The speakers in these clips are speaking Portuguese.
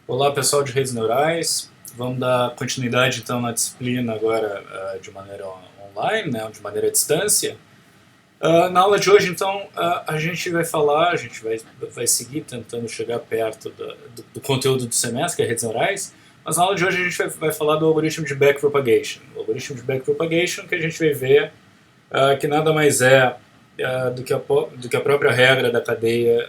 Olá pessoal de redes neurais, vamos dar continuidade então na disciplina agora de maneira online, né, de maneira à distância. Na aula de hoje então a gente vai falar, a gente vai seguir tentando chegar perto do conteúdo do semestre, que é redes neurais, mas na aula de hoje a gente vai falar do algoritmo de backpropagation. O algoritmo de backpropagation que a gente vai ver que nada mais é do que a própria regra da cadeia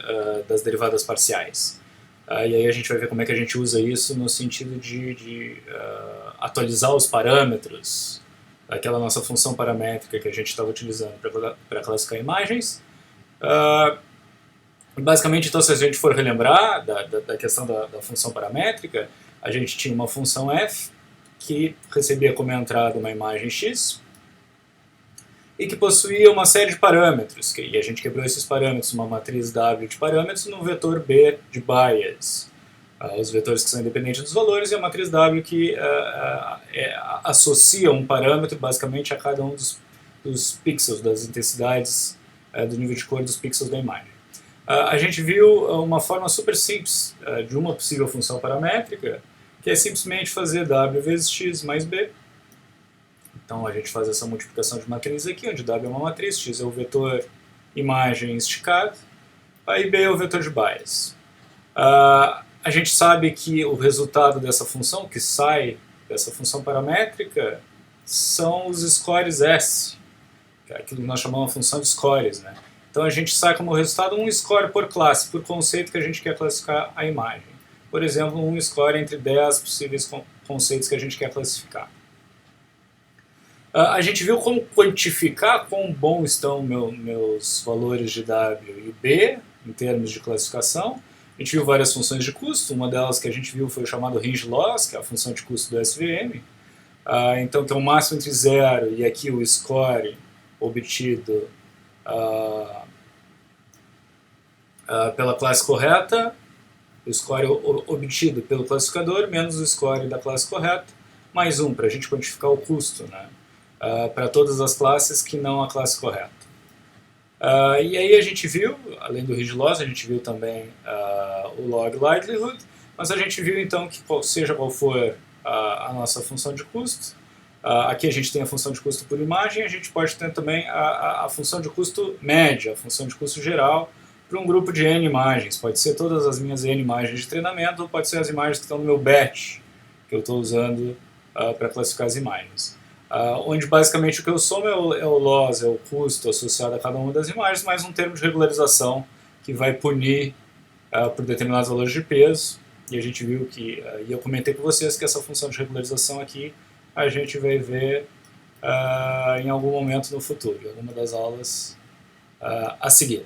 das derivadas parciais. E aí a gente vai ver como é que a gente usa isso no sentido de atualizar os parâmetros daquela nossa função paramétrica que a gente estava utilizando para classificar imagens. Basicamente, então, se a gente for relembrar da questão da função paramétrica, a gente tinha uma função f que recebia como entrada uma imagem x e que possuía uma série de parâmetros, e a gente quebrou esses parâmetros, uma matriz W de parâmetros, num vetor B de bias. Os vetores que são independentes dos valores e a matriz W que associa um parâmetro basicamente a cada um dos pixels, das intensidades do nível de cor dos pixels da imagem. A gente viu uma forma super simples de uma possível função paramétrica, que é simplesmente fazer W vezes x mais B. Então a gente faz essa multiplicação de matriz aqui, onde W é uma matriz, x é o vetor imagem esticado, aí B é o vetor de bias. A gente sabe que o resultado dessa função, que sai dessa função paramétrica, são os scores S, que é aquilo que nós chamamos de função de scores, né? Então a gente sai como resultado um score por classe, por conceito que a gente quer classificar a imagem. Por exemplo, um score entre 10 possíveis conceitos que a gente quer classificar. A gente viu como quantificar quão bom estão meus valores de W e B em termos de classificação. A gente viu várias funções de custo, uma delas que a gente viu foi o chamado range loss, que é a função de custo do SVM. Então tem um máximo entre 0 e aqui o score obtido pela classe correta, o score obtido pelo classificador, menos o score da classe correta, mais 1, para a gente quantificar o custo, né? Para todas as classes que não a classe correta. E aí a gente viu, além do range loss, a gente viu também o log likelihood, mas a gente viu então que seja qual for a nossa função de custo, aqui a gente tem a função de custo por imagem, a gente pode ter também a função de custo média, a função de custo geral, para um grupo de N imagens. Pode ser todas as minhas N imagens de treinamento, ou pode ser as imagens que estão no meu batch, que eu estou usando para classificar as imagens. Onde basicamente o que eu somo é o loss, é o custo associado a cada uma das imagens, mais um termo de regularização que vai punir por determinados valores de peso. E a gente viu que, e eu comentei com vocês que essa função de regularização aqui a gente vai ver em algum momento no futuro, em alguma das aulas a seguir.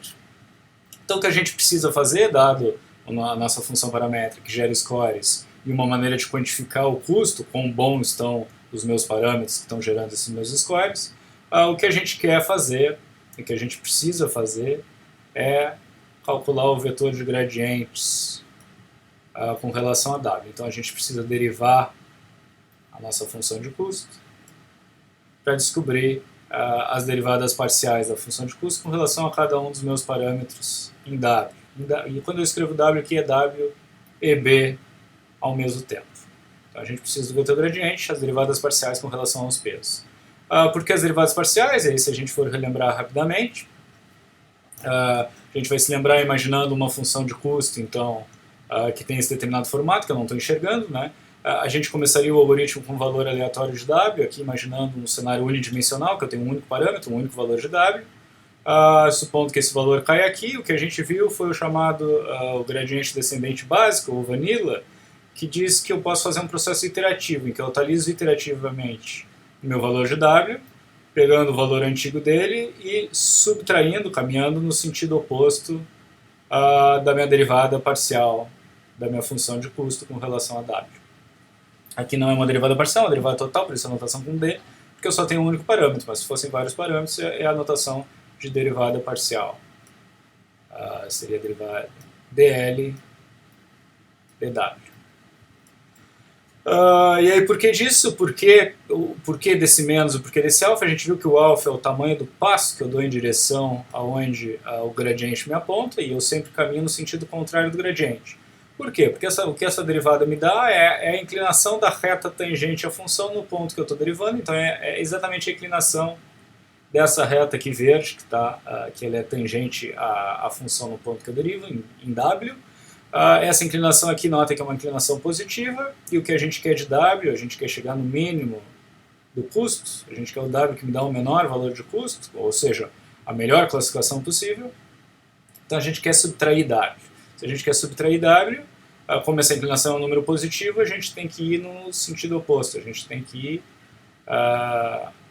Então o que a gente precisa fazer, dado a nossa função paramétrica que gera scores, e uma maneira de quantificar o custo, quão bons estão os meus parâmetros que estão gerando esses meus scores, o que a gente quer fazer, o que a gente precisa fazer, é calcular o vetor de gradientes com relação a W. Então a gente precisa derivar a nossa função de custo para descobrir as derivadas parciais da função de custo com relação a cada um dos meus parâmetros em W. E quando eu escrevo W aqui é W e B ao mesmo tempo. Então a gente precisa do vetor gradiente, as derivadas parciais com relação aos pesos. Por que as derivadas parciais? Aí se a gente for relembrar rapidamente, a gente vai se lembrar imaginando uma função de custo, então, que tem esse determinado formato, que eu não estou enxergando, né? A gente começaria o algoritmo com um valor aleatório de W, aqui imaginando um cenário unidimensional, que eu tenho um único parâmetro, um único valor de W. Supondo que esse valor cai aqui, o que a gente viu foi o chamado o gradiente descendente básico, ou vanilla, que diz que eu posso fazer um processo iterativo, em que eu atualizo iterativamente o meu valor de W, pegando o valor antigo dele e subtraindo, caminhando no sentido oposto da minha derivada parcial da minha função de custo com relação a W. Aqui não é uma derivada parcial, é uma derivada total, por isso a notação com D, porque eu só tenho um único parâmetro, mas se fossem vários parâmetros é a notação de derivada parcial. Seria a derivada dl dw. E aí, por que disso? Por que desse menos, o porquê desse alfa? A gente viu que o alfa é o tamanho do passo que eu dou em direção aonde o gradiente me aponta, e eu sempre caminho no sentido contrário do gradiente. Por quê? Porque o que essa derivada me dá é a inclinação da reta tangente à função no ponto que eu estou derivando, então é exatamente a inclinação dessa reta aqui verde, que ela é tangente à função no ponto que eu derivo, em W. Essa inclinação aqui, nota que é uma inclinação positiva, e o que a gente quer de W, a gente quer chegar no mínimo do custo, a gente quer o W que me dá o menor valor de custo, ou seja, a melhor classificação possível, então a gente quer subtrair W. Se a gente quer subtrair W, como essa inclinação é um número positivo, a gente tem que ir no sentido oposto, a gente tem que ir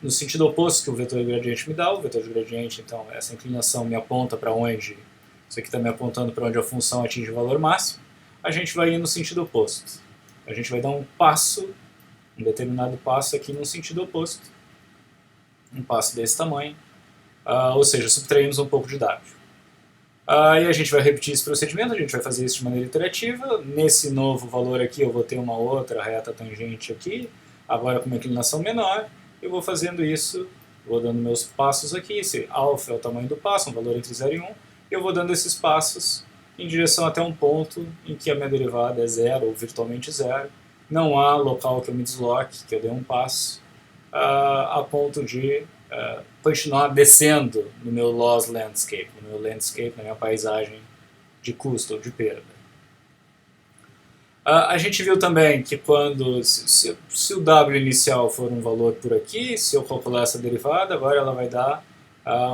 no sentido oposto que o vetor de gradiente me dá. O vetor de gradiente, então, essa inclinação me aponta para onde, isso aqui está me apontando para onde a função atinge o valor máximo, a gente vai ir no sentido oposto. A gente vai dar um passo, um determinado passo aqui no sentido oposto, um passo desse tamanho, ou seja, subtraímos um pouco de W. E a gente vai repetir esse procedimento, a gente vai fazer isso de maneira iterativa. Nesse novo valor aqui eu vou ter uma outra reta tangente aqui, agora com uma inclinação menor. Eu vou fazendo isso, vou dando meus passos aqui, esse alfa é o tamanho do passo, um valor entre 0 e 1, eu vou dando esses passos em direção até um ponto em que a minha derivada é zero ou virtualmente zero. Não há local que eu me desloque, que eu dê um passo, a ponto de continuar descendo no meu loss landscape, na minha paisagem de custo ou de perda. A gente viu também que quando, se o W inicial for um valor por aqui, se eu calcular essa derivada, agora ela vai dar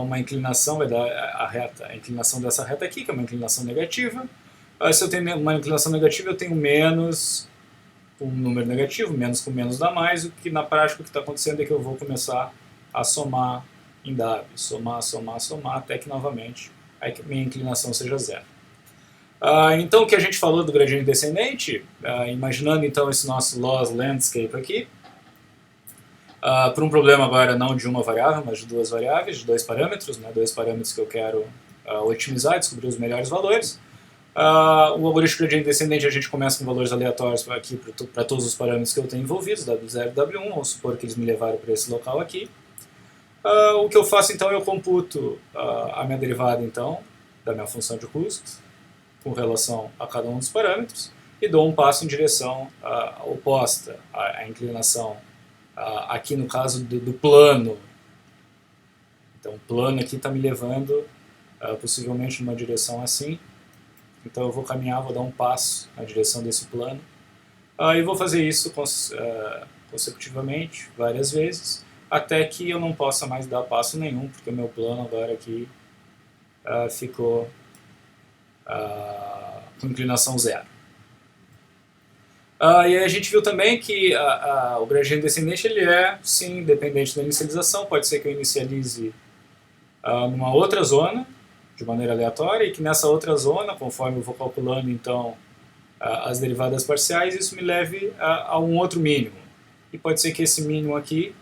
uma inclinação, vai dar a inclinação dessa reta aqui, que é uma inclinação negativa. Se eu tenho uma inclinação negativa, eu tenho menos um número negativo, menos com menos dá mais, o que na prática o que está acontecendo é que eu vou começar a somar em W, somar, até que novamente a minha inclinação seja zero. Então o que a gente falou do gradiente descendente, imaginando então esse nosso loss landscape aqui, para um problema agora não de uma variável, mas de duas variáveis, de dois parâmetros, né, dois parâmetros que eu quero otimizar, descobrir os melhores valores. O algoritmo de gradiente descendente a gente começa com valores aleatórios aqui para todos os parâmetros que eu tenho envolvidos, W0 e W1, vamos supor que eles me levaram para esse local aqui. O que eu faço então, eu computo a minha derivada então, da minha função de custo, com relação a cada um dos parâmetros, e dou um passo em direção oposta à inclinação, aqui no caso do plano. Então o plano aqui está me levando possivelmente numa direção assim, então eu vou caminhar, vou dar um passo na direção desse plano, e vou fazer isso consecutivamente, várias vezes, até que eu não possa mais dar passo nenhum, porque o meu plano agora aqui ficou com inclinação zero. E aí a gente viu também que o gradiente descendente ele é, sim, dependente da inicialização. Pode ser que eu inicialize numa outra zona, de maneira aleatória, e que nessa outra zona, conforme eu vou calculando então as derivadas parciais, isso me leve a um outro mínimo. E pode ser que esse mínimo aqui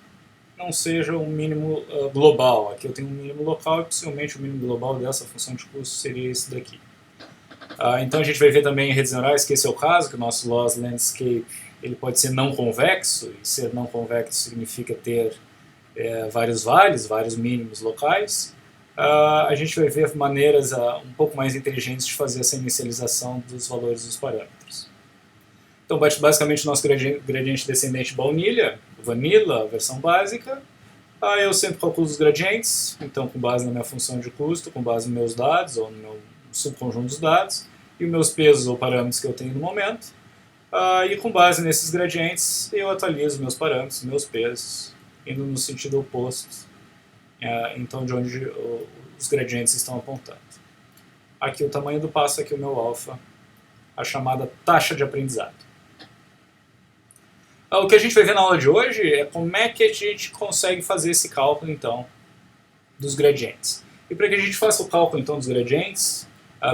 não seja um mínimo global. Aqui eu tenho um mínimo local e possivelmente o mínimo global dessa função de custo seria esse daqui. Então a gente vai ver também em redes neurais que esse é o caso, que o nosso loss landscape ele pode ser não convexo, e ser não convexo significa ter vários vales, vários mínimos locais. A gente vai ver maneiras um pouco mais inteligentes de fazer essa inicialização dos valores dos parâmetros. Então basicamente o nosso gradiente descendente vanilla, a versão básica. Eu sempre calculo os gradientes, então com base na minha função de custo, com base nos meus dados, ou no meu subconjunto dos dados, e os meus pesos ou parâmetros que eu tenho no momento. E com base nesses gradientes, eu atualizo meus parâmetros, meus pesos, indo no sentido oposto, então de onde os gradientes estão apontando. Aqui o tamanho do passo, aqui o meu alfa, a chamada taxa de aprendizado. O que a gente vai ver na aula de hoje é como é que a gente consegue fazer esse cálculo, então, dos gradientes. E para que a gente faça o cálculo, então, dos gradientes,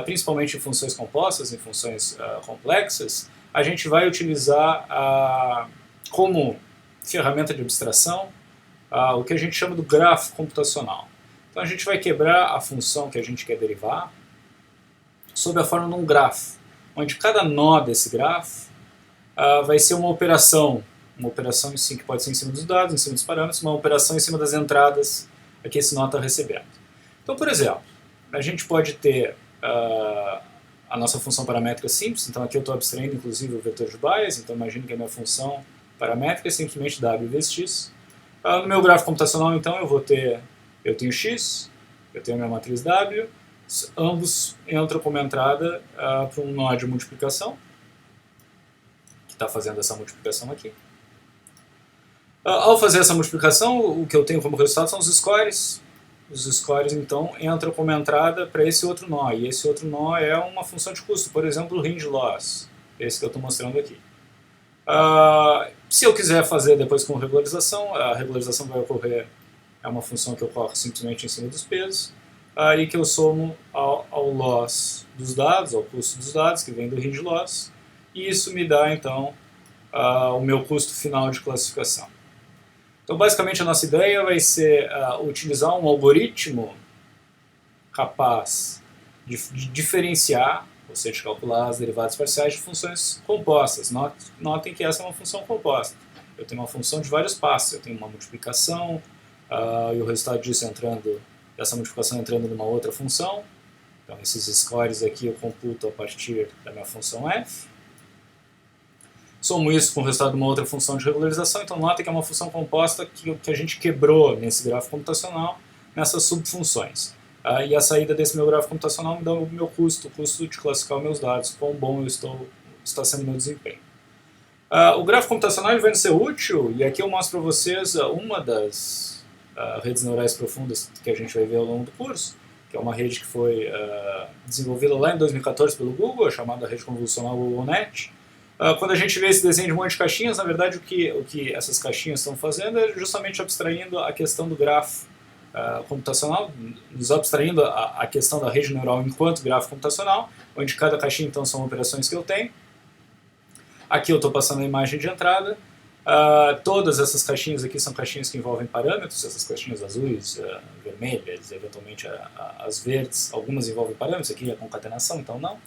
principalmente em funções compostas, em funções complexas, a gente vai utilizar como ferramenta de abstração o que a gente chama do grafo computacional. Então a gente vai quebrar a função que a gente quer derivar sob a forma de um grafo, onde cada nó desse grafo vai ser uma operação em si, que pode ser em cima dos dados, em cima dos parâmetros, uma operação em cima das entradas que esse nó está recebendo. Então, por exemplo, a gente pode ter a nossa função paramétrica simples, então aqui eu estou abstraindo inclusive o vetor de bias, então imagino que a minha função paramétrica é simplesmente w vezes x. No meu gráfico computacional, então, eu tenho x, eu tenho a minha matriz w, ambos entram como entrada para um nó de multiplicação, que está fazendo essa multiplicação aqui. Ao fazer essa multiplicação, o que eu tenho como resultado são os scores. Os scores, então, entram como entrada para esse outro nó, e esse outro nó é uma função de custo, por exemplo, o range loss, esse que eu estou mostrando aqui. Se eu quiser fazer depois com regularização, a regularização vai ocorrer, é uma função que ocorre simplesmente em cima dos pesos, e que eu somo ao loss dos dados, ao custo dos dados, que vem do range loss, e isso me dá, então, o meu custo final de classificação. Então, basicamente, a nossa ideia vai ser utilizar um algoritmo capaz de diferenciar, ou seja, de calcular as derivadas parciais de funções compostas. Notem que essa é uma função composta. Eu tenho uma função de vários passos. Eu tenho uma multiplicação e o resultado disso dessa multiplicação entrando numa outra função. Então, esses scores aqui eu computo a partir da minha função f. Somo isso com o resultado de uma outra função de regularização. Então, notem que é uma função composta que a gente quebrou nesse gráfico computacional nessas subfunções. E a saída desse meu gráfico computacional me dá o meu custo, o custo de classificar os meus dados, quão bom está sendo o meu desempenho. O gráfico computacional ele vai ser útil, e aqui eu mostro para vocês uma das redes neurais profundas que a gente vai ver ao longo do curso, que é uma rede que foi desenvolvida lá em 2014 pelo Google, chamada Rede Convolucional GoogleNet. Quando a gente vê esse desenho de um monte de caixinhas, na verdade o que essas caixinhas estão fazendo é justamente abstraindo a questão do grafo computacional, nos abstraindo a questão da rede neural enquanto gráfico computacional, onde cada caixinha então são operações que eu tenho. Aqui eu estou passando a imagem de entrada. Todas essas caixinhas aqui são caixinhas que envolvem parâmetros, essas caixinhas azuis, vermelhas, eventualmente as verdes, algumas envolvem parâmetros, aqui é concatenação, então não.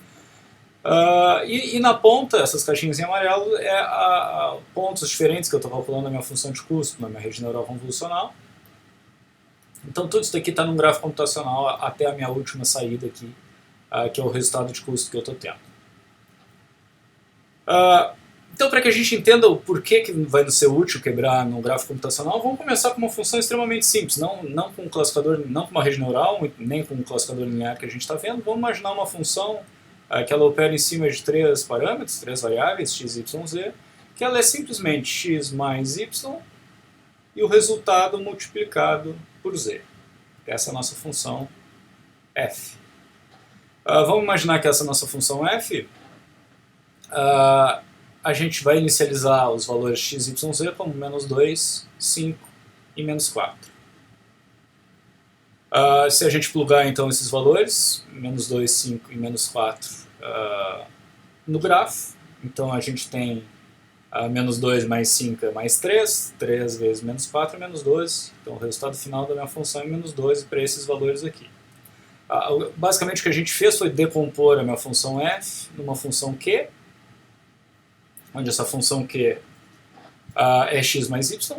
E na ponta, essas caixinhas em amarelo, pontos diferentes que eu estou calculando na minha função de custo, na minha rede neural convolucional. Então tudo isso daqui está num gráfico computacional até a minha última saída aqui, que é o resultado de custo que eu estou tendo. Então, para que a gente entenda o porquê que vai nos ser útil quebrar no gráfico computacional, vamos começar com uma função extremamente simples, não com um classificador, não com uma rede neural, nem com um classificador linear que a gente está vendo. Vamos imaginar uma função que ela opera em cima de três parâmetros, três variáveis, x, y, z, que ela é simplesmente x mais y e o resultado multiplicado por z. Essa é a nossa função f. Vamos imaginar que essa nossa função f, a gente vai inicializar os valores x, y, z como menos 2, 5 e menos 4. Se a gente plugar então esses valores, menos 2, 5 e menos 4, no grafo, então a gente tem menos 2 mais 5 é mais 3, 3 vezes menos 4 é menos 12, então o resultado final da minha função é menos 12 para esses valores aqui. Basicamente o que a gente fez foi decompor a minha função f numa função q, onde essa função q é x mais y,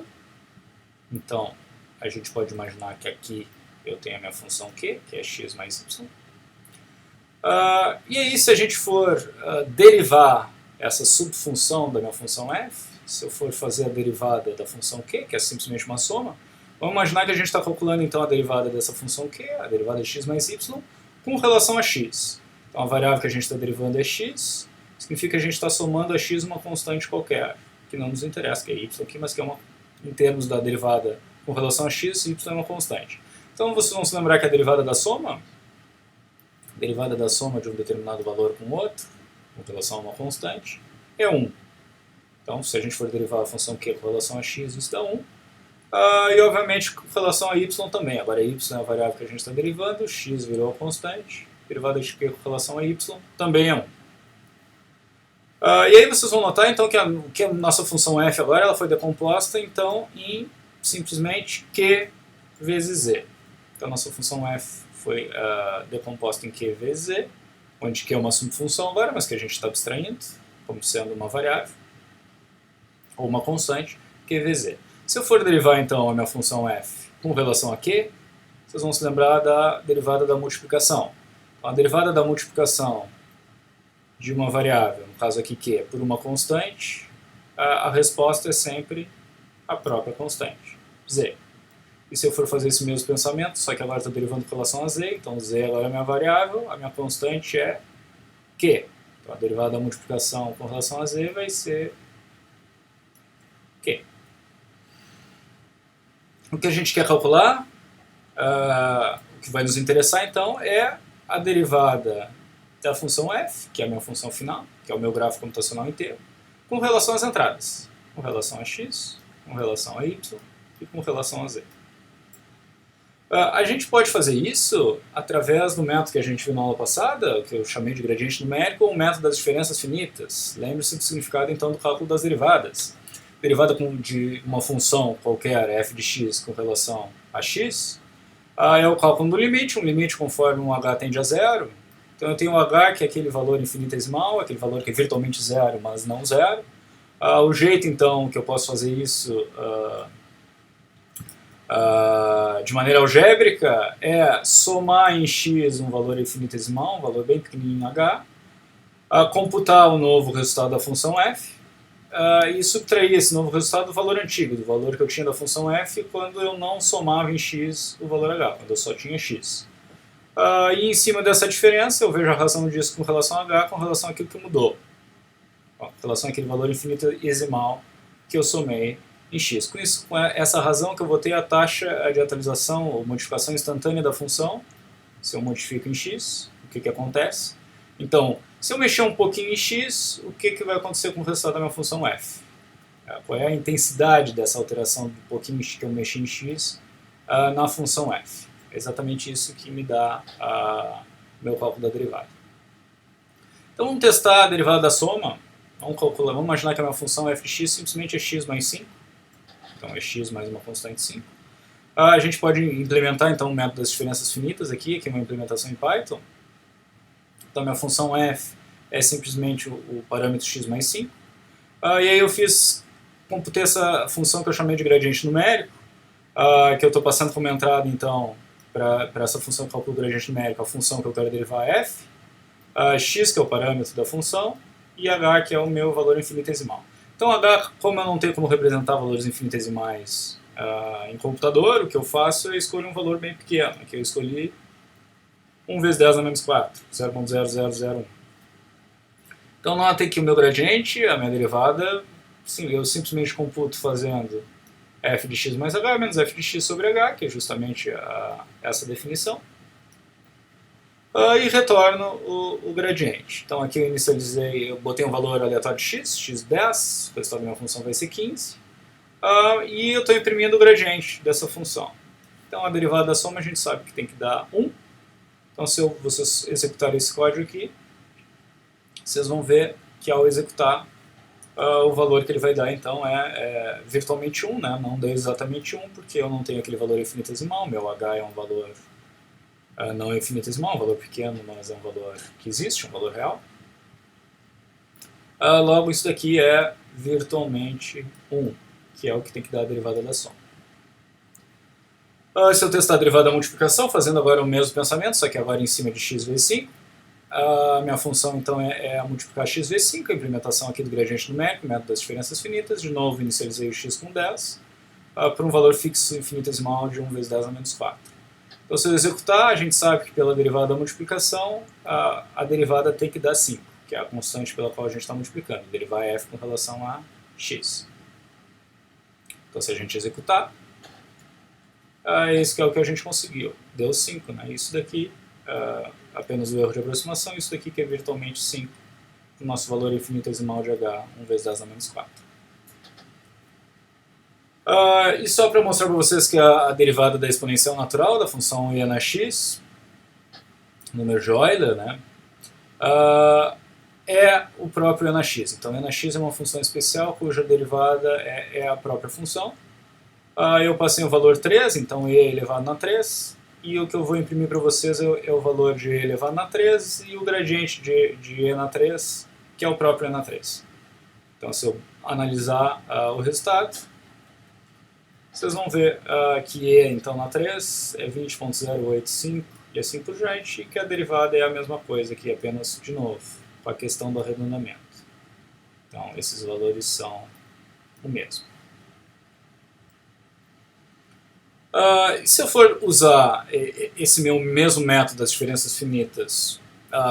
então a gente pode imaginar que aqui eu tenho a minha função q, que é x mais y. E aí se a gente for derivar essa subfunção da minha função f, se eu for fazer a derivada da função q, que é simplesmente uma soma, vamos imaginar que a gente está calculando então a derivada dessa função q, a derivada de x mais y, com relação a x. Então a variável que a gente está derivando é x, significa que a gente está somando a x uma constante qualquer, que não nos interessa, que é y aqui, mas que é em termos da derivada com relação a x, y é uma constante. Então vocês vão se lembrar que a derivada da soma de um determinado valor com outro, com relação a uma constante, é 1. Então, se a gente for derivar a função q com relação a x, isso dá 1. E, obviamente, com relação a y também. Agora, y é a variável que a gente está derivando, x virou a constante, derivada de q com relação a y também é 1. E aí vocês vão notar, então, que a nossa função f agora ela foi decomposta, então, em simplesmente q vezes z. Então, a nossa função f foi decomposta em q vezes z, onde q é uma subfunção agora, mas que a gente está abstraindo, como sendo uma variável, ou uma constante, q vezes z. Se eu for derivar, então, a minha função f com relação a q, vocês vão se lembrar da derivada da multiplicação. Então, a derivada da multiplicação de uma variável, no caso aqui Q, por uma constante, a resposta é sempre a própria constante, Z. E se eu for fazer esse mesmo pensamento, só que agora estou derivando com relação a Z, então Z agora é a minha variável, a minha constante é Q. Então a derivada da multiplicação com relação a Z vai ser Q. O que a gente quer calcular, o que vai nos interessar então, é a derivada da função f, que é a minha função final, que é o meu gráfico computacional inteiro, com relação às entradas, com relação a x, com relação a y e com relação a z. A gente pode fazer isso através do método que a gente viu na aula passada, que eu chamei de gradiente numérico, ou o método das diferenças finitas. Lembre-se do significado então do cálculo das derivadas. Derivada de uma função qualquer, f de x, com relação a x, é o cálculo do limite, um limite conforme um h tende a zero. Então eu tenho o h, que é aquele valor infinitesimal, aquele valor que é virtualmente zero, mas não zero. O jeito então que eu posso fazer isso de maneira algébrica é somar em x um valor infinitesimal, um valor bem pequenininho em h, computar o novo resultado da função f, e subtrair esse novo resultado do valor antigo, do valor que eu tinha da função f quando eu não somava em x o valor h, quando eu só tinha x. E em cima dessa diferença eu vejo a razão disso com relação a h, com relação àquilo que mudou, com relação àquele valor infinitesimal que eu somei em x. Com isso, com essa razão que eu vou ter a taxa de atualização ou modificação instantânea da função, se eu modifico em x, o que acontece? Então, se eu mexer um pouquinho em x, o que vai acontecer com o resultado da minha função f? Qual é a intensidade dessa alteração do pouquinho que eu mexi em x na função f? É exatamente isso que me dá o meu cálculo da derivada. Então vamos testar a derivada da soma. Vamos imaginar que a minha função f de x simplesmente é x mais 5. Então é x mais uma constante 5. A gente pode implementar então o método das diferenças finitas aqui, que é uma implementação em Python. Então minha função f é simplesmente o parâmetro x mais 5. E aí eu computei essa função que eu chamei de gradiente numérico, que eu estou passando como entrada então para essa função que calcula o gradiente numérico, a função que eu quero derivar é f, x que é o parâmetro da função, e h que é o meu valor infinitesimal. Então h, como eu não tenho como representar valores infinitesimais em computador, o que eu faço é escolher um valor bem pequeno. Aqui eu escolhi 1 vezes 10 na menos 4, 0.0001. Então notem que o meu gradiente, a minha derivada, sim, eu simplesmente computo fazendo f de x mais h menos f de x sobre h, que é justamente essa definição, e retorno o gradiente. Então aqui eu botei um valor aleatório de x, x10, o resultado da minha função vai ser 15, e eu estou imprimindo o gradiente dessa função. Então a derivada da soma a gente sabe que tem que dar 1. Então se vocês executarem esse código aqui, vocês vão ver que ao executar, o valor que ele vai dar então é virtualmente 1, né? Não dá exatamente 1, porque eu não tenho aquele valor infinitesimal, meu h é um valor não é infinitesimal, um valor pequeno, mas é um valor que existe, um valor real. Logo isso daqui é virtualmente 1, que é o que tem que dar a derivada da soma. Se eu testar a derivada da multiplicação, fazendo agora o mesmo pensamento, só que agora em cima de x vezes 5, a minha função então é multiplicar x vezes 5, a implementação aqui do gradiente numérico, método das diferenças finitas. De novo inicializei o x com 10, para um valor fixo infinitesimal de 1 vezes 10 a menos 4. Então se eu executar, a gente sabe que pela derivada da multiplicação, a derivada tem que dar 5, que é a constante pela qual a gente está multiplicando, derivar f com relação a x. Então se a gente executar, esse que é o que a gente conseguiu, deu 5, né? Isso daqui, apenas o erro de aproximação, isso daqui que é virtualmente 5, o nosso valor infinitesimal de h, 1 vezes 10 a menos 4. E só para mostrar para vocês que a derivada da exponencial natural da função e na x, número de Euler, né, é o próprio e na x. Então e na x é uma função especial cuja derivada é a própria função. Eu passei o valor 3, então e elevado na 3, e o que eu vou imprimir para vocês é o valor de e elevado na 3 e o gradiente de e na 3, que é o próprio e na 3. Então se eu analisar o resultado, vocês vão ver que e então na 3 é 20.085 e assim por diante, e que a derivada é a mesma coisa aqui, apenas de novo com a questão do arredondamento. Então, esses valores são o mesmo. Se eu for usar esse meu mesmo método das diferenças finitas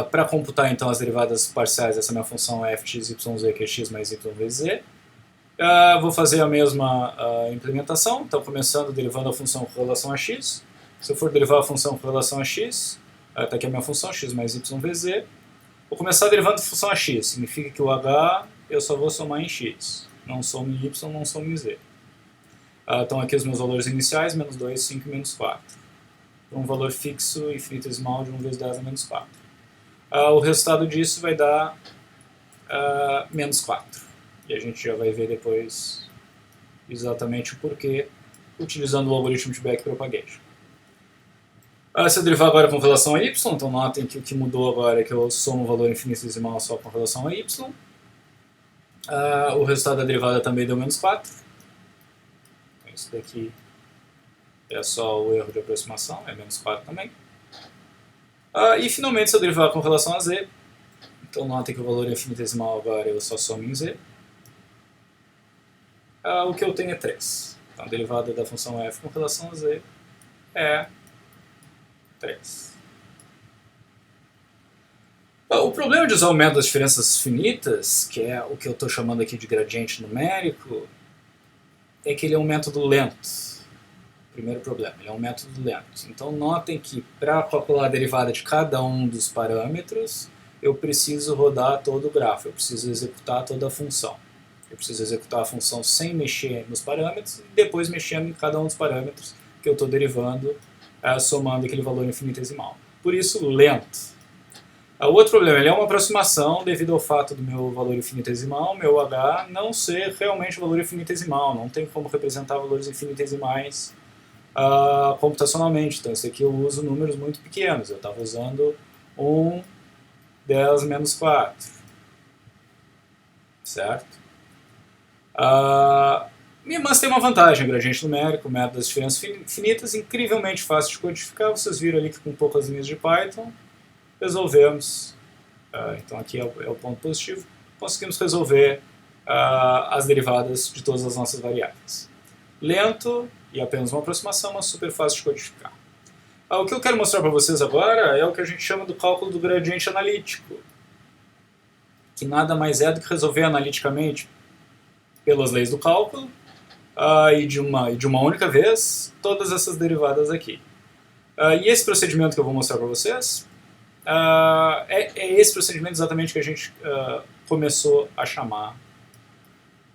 para computar então as derivadas parciais dessa minha função f de x, y, z, que é x mais y vezes z, vou fazer a mesma implementação, então começando derivando a função com relação a x. Se eu for derivar a função com relação a x, está aqui a minha função, x mais y vezes z. Vou começar derivando a função a x, significa que o h eu só vou somar em x, não somo em y, não somo em z. Então aqui os meus valores iniciais, menos 2, 5 e menos 4. Por um valor fixo infinitesimal de 1 vezes 10 a menos 4. O resultado disso vai dar menos 4. E a gente já vai ver depois exatamente o porquê, utilizando o algoritmo de backpropagation. Se eu derivar agora com relação a y, então notem que o que mudou agora é que eu somo um valor infinitesimal só com relação a y. O resultado da derivada também deu menos 4. Isso daqui é só o erro de aproximação, é menos 4 também. E finalmente, se eu derivar com relação a z, então notem que o valor infinitesimal agora eu só somo em z. O que eu tenho é 3. Então a derivada da função f com relação a z é 3. O problema de usar o método das diferenças finitas, que é o que eu estou chamando aqui de gradiente numérico, é que ele é um método lento. Primeiro problema, ele é um método lento. Então notem que para calcular a derivada de cada um dos parâmetros, eu preciso rodar todo o grafo, eu preciso executar toda a função. Eu preciso executar a função sem mexer nos parâmetros e depois mexendo em cada um dos parâmetros que eu estou derivando, somando aquele valor infinitesimal. Por isso, lento. O outro problema, ele é uma aproximação devido ao fato do meu valor infinitesimal, meu h, não ser realmente valor infinitesimal, não tem como representar valores infinitesimais computacionalmente. Então, isso aqui eu uso números muito pequenos, eu estava usando 1, 10 menos 4, certo? Mas tem uma vantagem, o gradiente numérico, o método das diferenças finitas, incrivelmente fácil de codificar, vocês viram ali que com poucas linhas de Python, resolvemos, então aqui é o ponto positivo, conseguimos resolver as derivadas de todas as nossas variáveis. Lento e apenas uma aproximação, mas super fácil de codificar. O que eu quero mostrar para vocês agora é o que a gente chama do cálculo do gradiente analítico, que nada mais é do que resolver analiticamente, pelas leis do cálculo, e de uma única vez, todas essas derivadas aqui. E esse procedimento que eu vou mostrar para vocês, é esse procedimento exatamente que a gente começou a chamar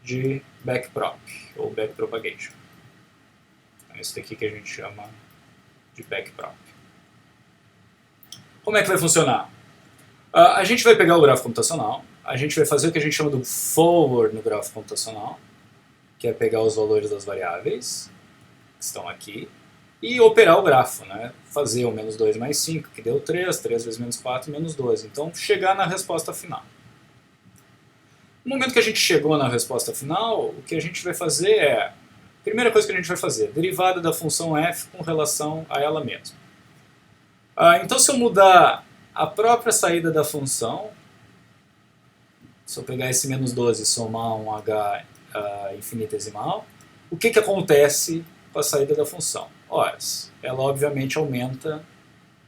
de backprop, ou backpropagation. É esse daqui que a gente chama de backprop. Como é que vai funcionar? A gente vai pegar o grafo computacional, a gente vai fazer o que a gente chama do forward no grafo computacional, que é pegar os valores das variáveis que estão aqui, e operar o grafo, né? Fazer o menos 2 mais 5, que deu 3, 3 vezes menos 4, menos 12. Então, chegar na resposta final. No momento que a gente chegou na resposta final, o que a gente vai fazer é, a primeira coisa que a gente vai fazer, derivada da função f com relação a ela mesma. Então, se eu mudar a própria saída da função, se eu pegar esse menos 12 e somar um h infinitesimal, o que acontece com a saída da função? Ora, ela obviamente aumenta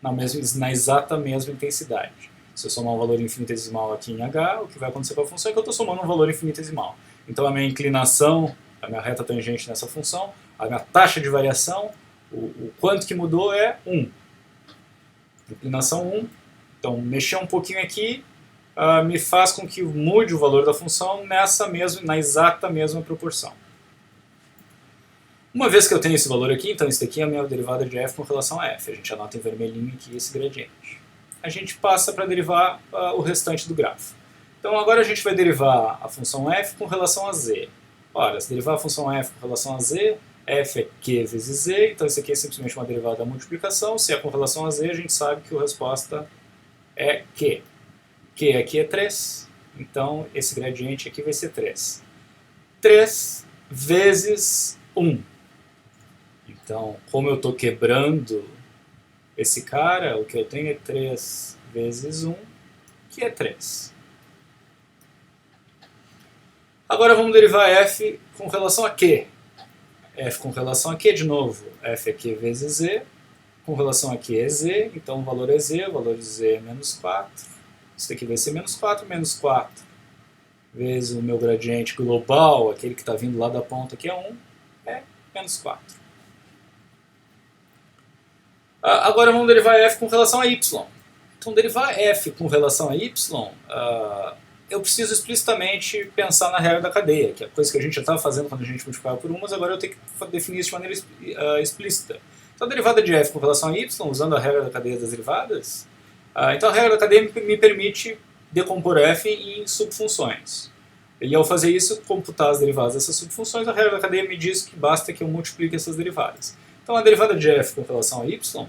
na exata mesma intensidade. Se eu somar um valor infinitesimal aqui em h, o que vai acontecer com a função é que eu estou somando um valor infinitesimal. Então a minha inclinação, a minha reta tangente nessa função, a minha taxa de variação, o quanto que mudou é 1. Inclinação 1. Então mexer um pouquinho aqui me faz com que mude o valor da função na exata mesma proporção. Uma vez que eu tenho esse valor aqui, então isso daqui é a minha derivada de f com relação a f. A gente anota em vermelhinho aqui esse gradiente. A gente passa para derivar o restante do grafo. Então agora a gente vai derivar a função f com relação a z. Ora, se derivar a função f com relação a z, f é q vezes z, então isso aqui é simplesmente uma derivada da multiplicação. Se é com relação a z, a gente sabe que a resposta é q. Q aqui é 3, então esse gradiente aqui vai ser 3. 3 vezes 1. Então, como eu estou quebrando esse cara, o que eu tenho é 3 vezes 1, que é 3. Agora vamos derivar f com relação a q. F com relação a q, de novo, f é q vezes z. Com relação a q é z, então o valor é z, o valor de z é menos 4. Isso daqui vai ser menos 4 vezes o meu gradiente global, aquele que está vindo lá da ponta, que é 1, é menos 4. Agora vamos derivar f com relação a y. Então, derivar f com relação a y, eu preciso explicitamente pensar na regra da cadeia, que é a coisa que a gente já estava fazendo quando a gente multiplicava por 1, mas agora eu tenho que definir isso de maneira explícita. Então, a derivada de f com relação a y, usando a regra da cadeia das derivadas, então a regra da cadeia me permite decompor f em subfunções. E ao fazer isso, computar as derivadas dessas subfunções, a regra da cadeia me diz que basta que eu multiplique essas derivadas. Então, a derivada de f com relação a y,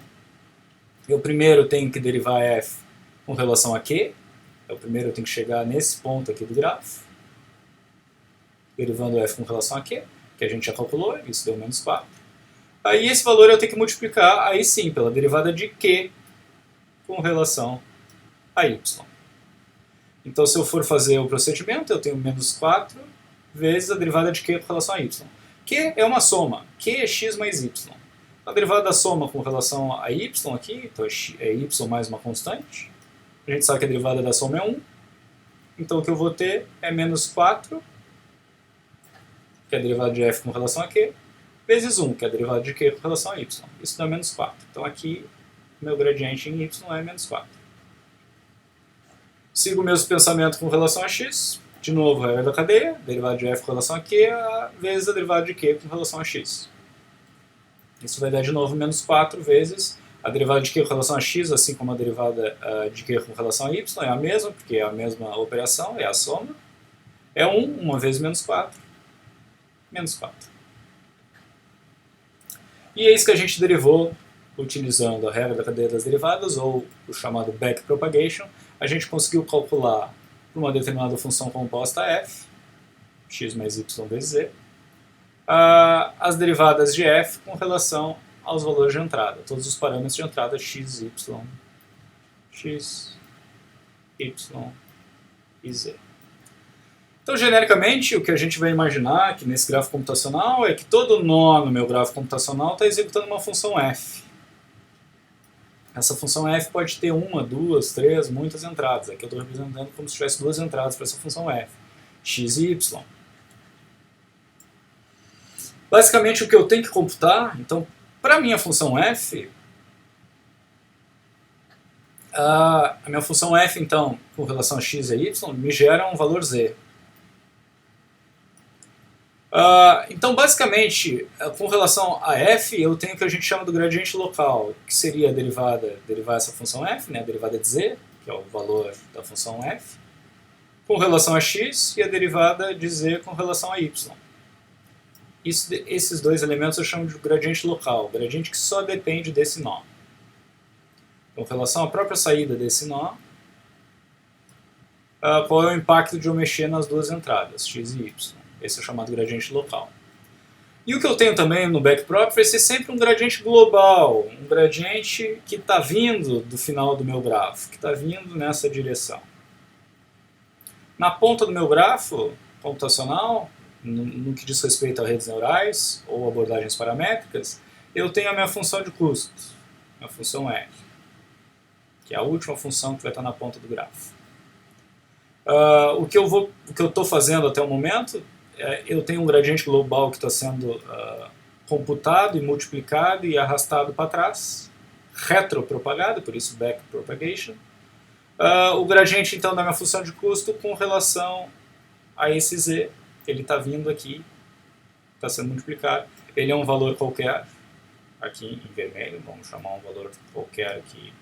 eu primeiro tenho que derivar f com relação a q. Eu primeiro tenho que chegar nesse ponto aqui do grafo, derivando f com relação a q, que a gente já calculou, isso deu menos 4. Aí esse valor eu tenho que multiplicar, aí sim, pela derivada de q com relação a y. Então, se eu for fazer o procedimento, eu tenho menos 4 vezes a derivada de q com relação a y. Q é uma soma, q é x mais y. A derivada da soma com relação a y aqui, então é y mais uma constante. A gente sabe que a derivada da soma é 1. Então o que eu vou ter é menos 4, que é a derivada de f com relação a q, vezes 1, que é a derivada de q com relação a y. Isso dá menos 4. Então aqui, meu gradiente em y é menos 4. Sigo o mesmo pensamento com relação a x. De novo, a regra da cadeia, derivada de f com relação a q, vezes a derivada de q com relação a x. Isso vai dar de novo menos 4 vezes a derivada de q com relação a x, assim como a derivada de q com relação a y, é a mesma, porque é a mesma operação, é a soma. É 1, 1 vezes menos 4, menos 4. E é isso que a gente derivou utilizando a regra da cadeia das derivadas, ou o chamado backpropagation. A gente conseguiu calcular para uma determinada função composta f, x mais y vezes z, as derivadas de f com relação aos valores de entrada, todos os parâmetros de entrada x, y e z. Então, genericamente, o que a gente vai imaginar aqui nesse gráfico computacional é que todo nó no meu gráfico computacional está executando uma função f. Essa função f pode ter uma, duas, três, muitas entradas. Aqui eu estou representando como se tivesse duas entradas para essa função f, x e y. Basicamente, o que eu tenho que computar, então, para a minha função f, a minha função f, então, com relação a x e y, me gera um valor z. Então, basicamente, com relação a f, eu tenho o que a gente chama do gradiente local, que seria a derivar essa função f, né, a derivada de z, que é o valor da função f, com relação a x, e a derivada de z com relação a y. Esses dois elementos eu chamo de gradiente local, gradiente que só depende desse nó. Com relação à própria saída desse nó, qual é o impacto de eu mexer nas duas entradas, x e y. Esse é o chamado gradiente local. E o que eu tenho também no backprop vai ser sempre um gradiente global, um gradiente que está vindo do final do meu grafo, que está vindo nessa direção. Na ponta do meu grafo computacional, no que diz respeito a redes neurais ou abordagens paramétricas, eu tenho a minha função de custo, a função f, que é a última função que vai estar na ponta do grafo. O que eu estou fazendo até o momento, eu tenho um gradiente global que está sendo computado e multiplicado e arrastado para trás, retropropagado, por isso backpropagation. O gradiente, então, da minha função de custo com relação a esse z, ele está vindo aqui, está sendo multiplicado. Ele é um valor qualquer, aqui em vermelho, vamos chamar um valor qualquer aqui,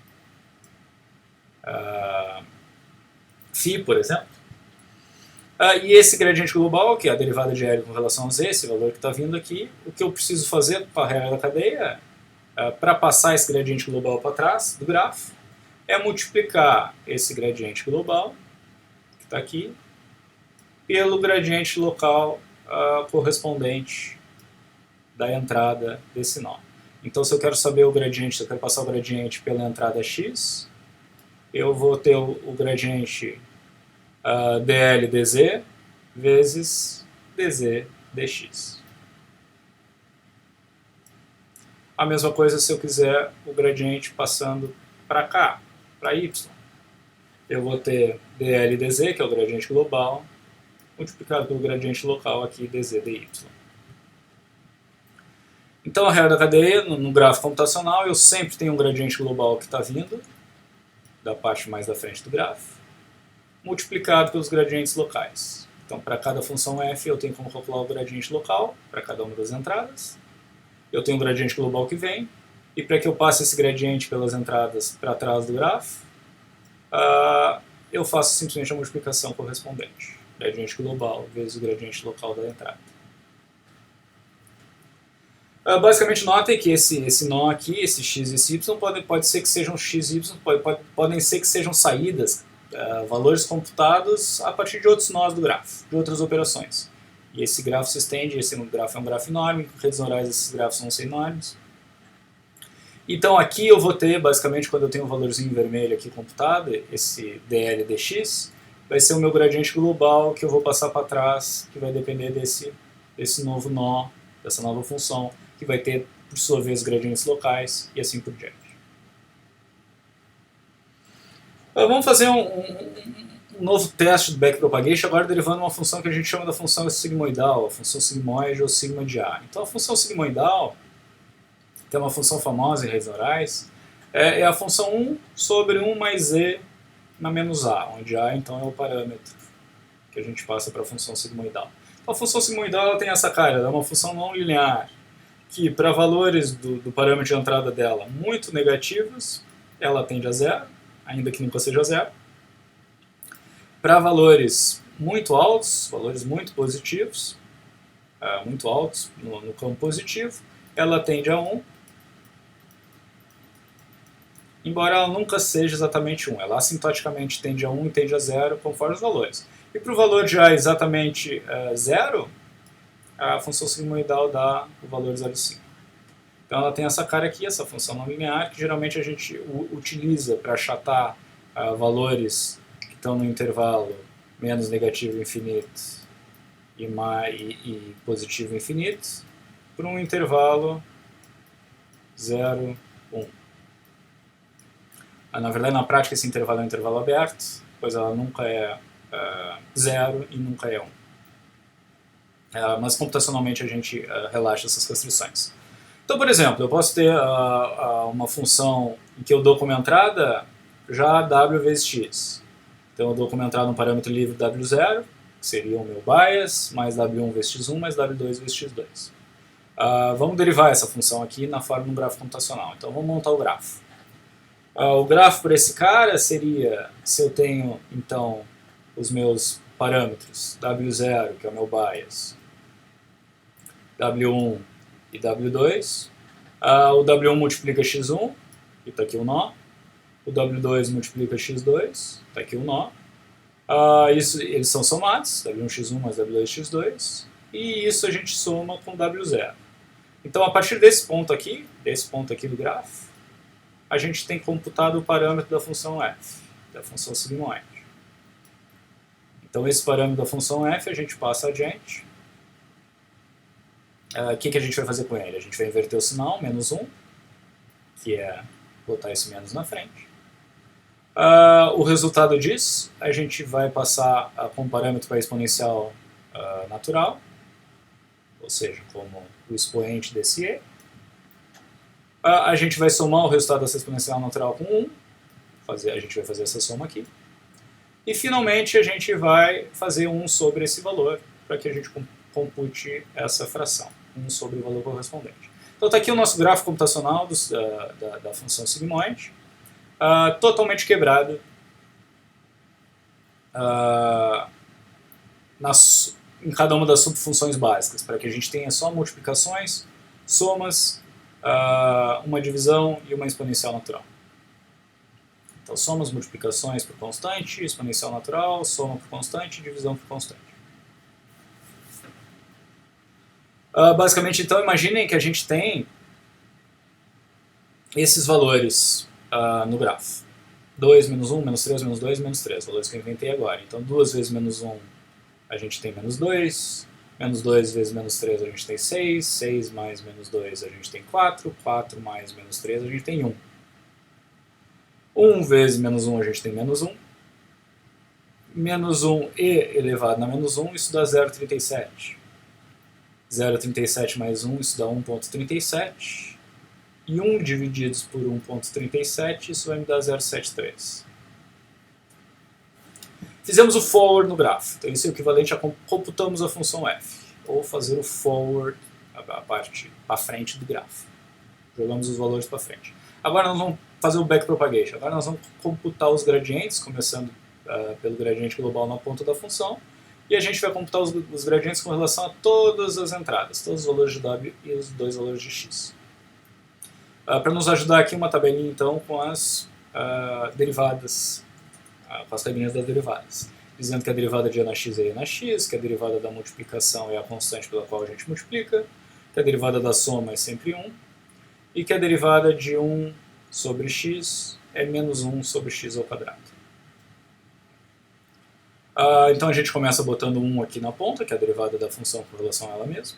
φ, por exemplo. E esse gradiente global, que é a derivada de L com relação a z, esse valor que está vindo aqui, o que eu preciso fazer com a regra da cadeia, para passar esse gradiente global para trás do grafo, é multiplicar esse gradiente global, que está aqui, pelo gradiente local correspondente da entrada desse nó. Então, se eu quero saber o gradiente, se eu quero passar o gradiente pela entrada x, eu vou ter o gradiente dl dz vezes dz dx. A mesma coisa se eu quiser o gradiente passando para cá, para y. Eu vou ter dl dz, que é o gradiente global, multiplicado pelo gradiente local aqui, dz dy. Então, a regra da cadeia, no gráfico computacional, eu sempre tenho um gradiente global que está vindo, da parte mais da frente do gráfico, multiplicado pelos gradientes locais. Então, para cada função f, eu tenho como calcular o gradiente local, para cada uma das entradas. Eu tenho um gradiente global que vem, e para que eu passe esse gradiente pelas entradas para trás do grafo, eu faço simplesmente a multiplicação correspondente. Gradiente global vezes o gradiente local da entrada. Basicamente, notem que esse nó aqui, esse x e esse y, pode ser que sejam x e y, podem ser que sejam saídas, valores computados a partir de outros nós do grafo, de outras operações. E esse grafo se estende, esse grafo é um grafo enorme, redes neurais desses grafos vão ser enormes. Então aqui eu vou ter, basicamente, quando eu tenho um valorzinho vermelho aqui computado, esse dl dx, vai ser o meu gradiente global que eu vou passar para trás, que vai depender desse novo nó, dessa nova função, que vai ter, por sua vez, gradientes locais e assim por diante. Vamos fazer um novo teste do backpropagation, agora derivando uma função que a gente chama da função sigmoidal, a função sigmoide ou sigma de A. Então a função sigmoidal, que é uma função famosa em redes neurais, é a função 1 sobre 1 mais z na menos A, onde A então é o parâmetro que a gente passa para a função sigmoidal. Então a função sigmoidal ela tem essa cara, ela é uma função não linear, que para valores do parâmetro de entrada dela muito negativos, ela tende a zero, ainda que nunca seja zero. Para valores muito altos, valores muito positivos, muito altos no campo positivo, ela tende a 1, embora ela nunca seja exatamente 1. Ela assintoticamente tende a 1 e tende a 0 conforme os valores. E para o valor de A exatamente 0, a função sigmoidal dá o valor 0,5. Então ela tem essa cara aqui, essa função não linear, que geralmente a gente utiliza para achatar valores que estão no intervalo menos negativo infinito e positivo infinito, por um intervalo 0, 1. Na verdade, na prática, esse intervalo é um intervalo aberto, pois ela nunca é 0 e nunca é 1. Mas computacionalmente a gente relaxa essas restrições. Então, por exemplo, eu posso ter uma função em que eu dou como entrada já w vezes x. Então eu dou como entrada um parâmetro livre w0, que seria o meu bias, mais w1 vezes x1, mais w2 vezes x2. Vamos derivar essa função aqui na forma de um grafo computacional. Então vamos montar o grafo. O grafo para esse cara seria, se eu tenho então os meus parâmetros w0, que é o meu bias, w1 e w2, o w1 multiplica x1, e está aqui o nó, o w2 multiplica x2, está aqui o nó, eles são somados, w1x1 mais w2x2, e isso a gente soma com w0. Então a partir desse ponto aqui do grafo, a gente tem computado o parâmetro da função f, da função sigmoide. Então esse parâmetro da função f a gente passa adiante. O que a gente vai fazer com ele? A gente vai inverter o sinal, menos 1, que é botar esse menos na frente. O resultado disso, a gente vai passar como parâmetro para a exponencial natural, ou seja, como o expoente desse e. A gente vai somar o resultado dessa exponencial natural com 1, a gente vai fazer essa soma aqui. E finalmente a gente vai fazer 1 sobre esse valor, para que a gente compute essa fração, 1 sobre o valor correspondente. Então está aqui o nosso gráfico computacional da função sigmoide, totalmente quebrado em cada uma das subfunções básicas, para que a gente tenha só multiplicações, somas, uma divisão e uma exponencial natural. Então, somas, multiplicações por constante, exponencial natural, soma por constante, divisão por constante. Basicamente, então, imaginem que a gente tem esses valores no grafo. 2, menos 1, menos 3, menos 2, menos 3, valores que eu inventei agora. Então, 2 vezes menos 1 a gente tem menos 2 vezes menos 3 a gente tem 6 mais menos 2 a gente tem 4 mais menos 3 a gente tem 1. 1 vezes menos 1 a gente tem menos 1. Menos 1 e elevado a menos 1, isso dá 0,37. 0,37 mais 1, isso dá 1,37. E 1 divididos por 1,37, isso vai me dar 0,73. Fizemos o forward no grafo. Então isso é o equivalente a computamos a função f. Ou fazer o forward, a parte para frente do grafo. Jogamos os valores para frente. Agora nós vamos fazer o backpropagation. Agora nós vamos computar os gradientes, começando pelo gradiente global na ponta da função. E a gente vai computar os gradientes com relação a todas as entradas, todos os valores de w e os dois valores de x. Para nos ajudar aqui, uma tabelinha então com as derivadas, com as tabelinhas das derivadas. Dizendo que a derivada de e na x é e na x, que a derivada da multiplicação é a constante pela qual a gente multiplica, que a derivada da soma é sempre 1, e que a derivada de 1 sobre x é menos 1 sobre x ao quadrado. Então a gente começa botando 1 aqui na ponta, que é a derivada da função com relação a ela mesma.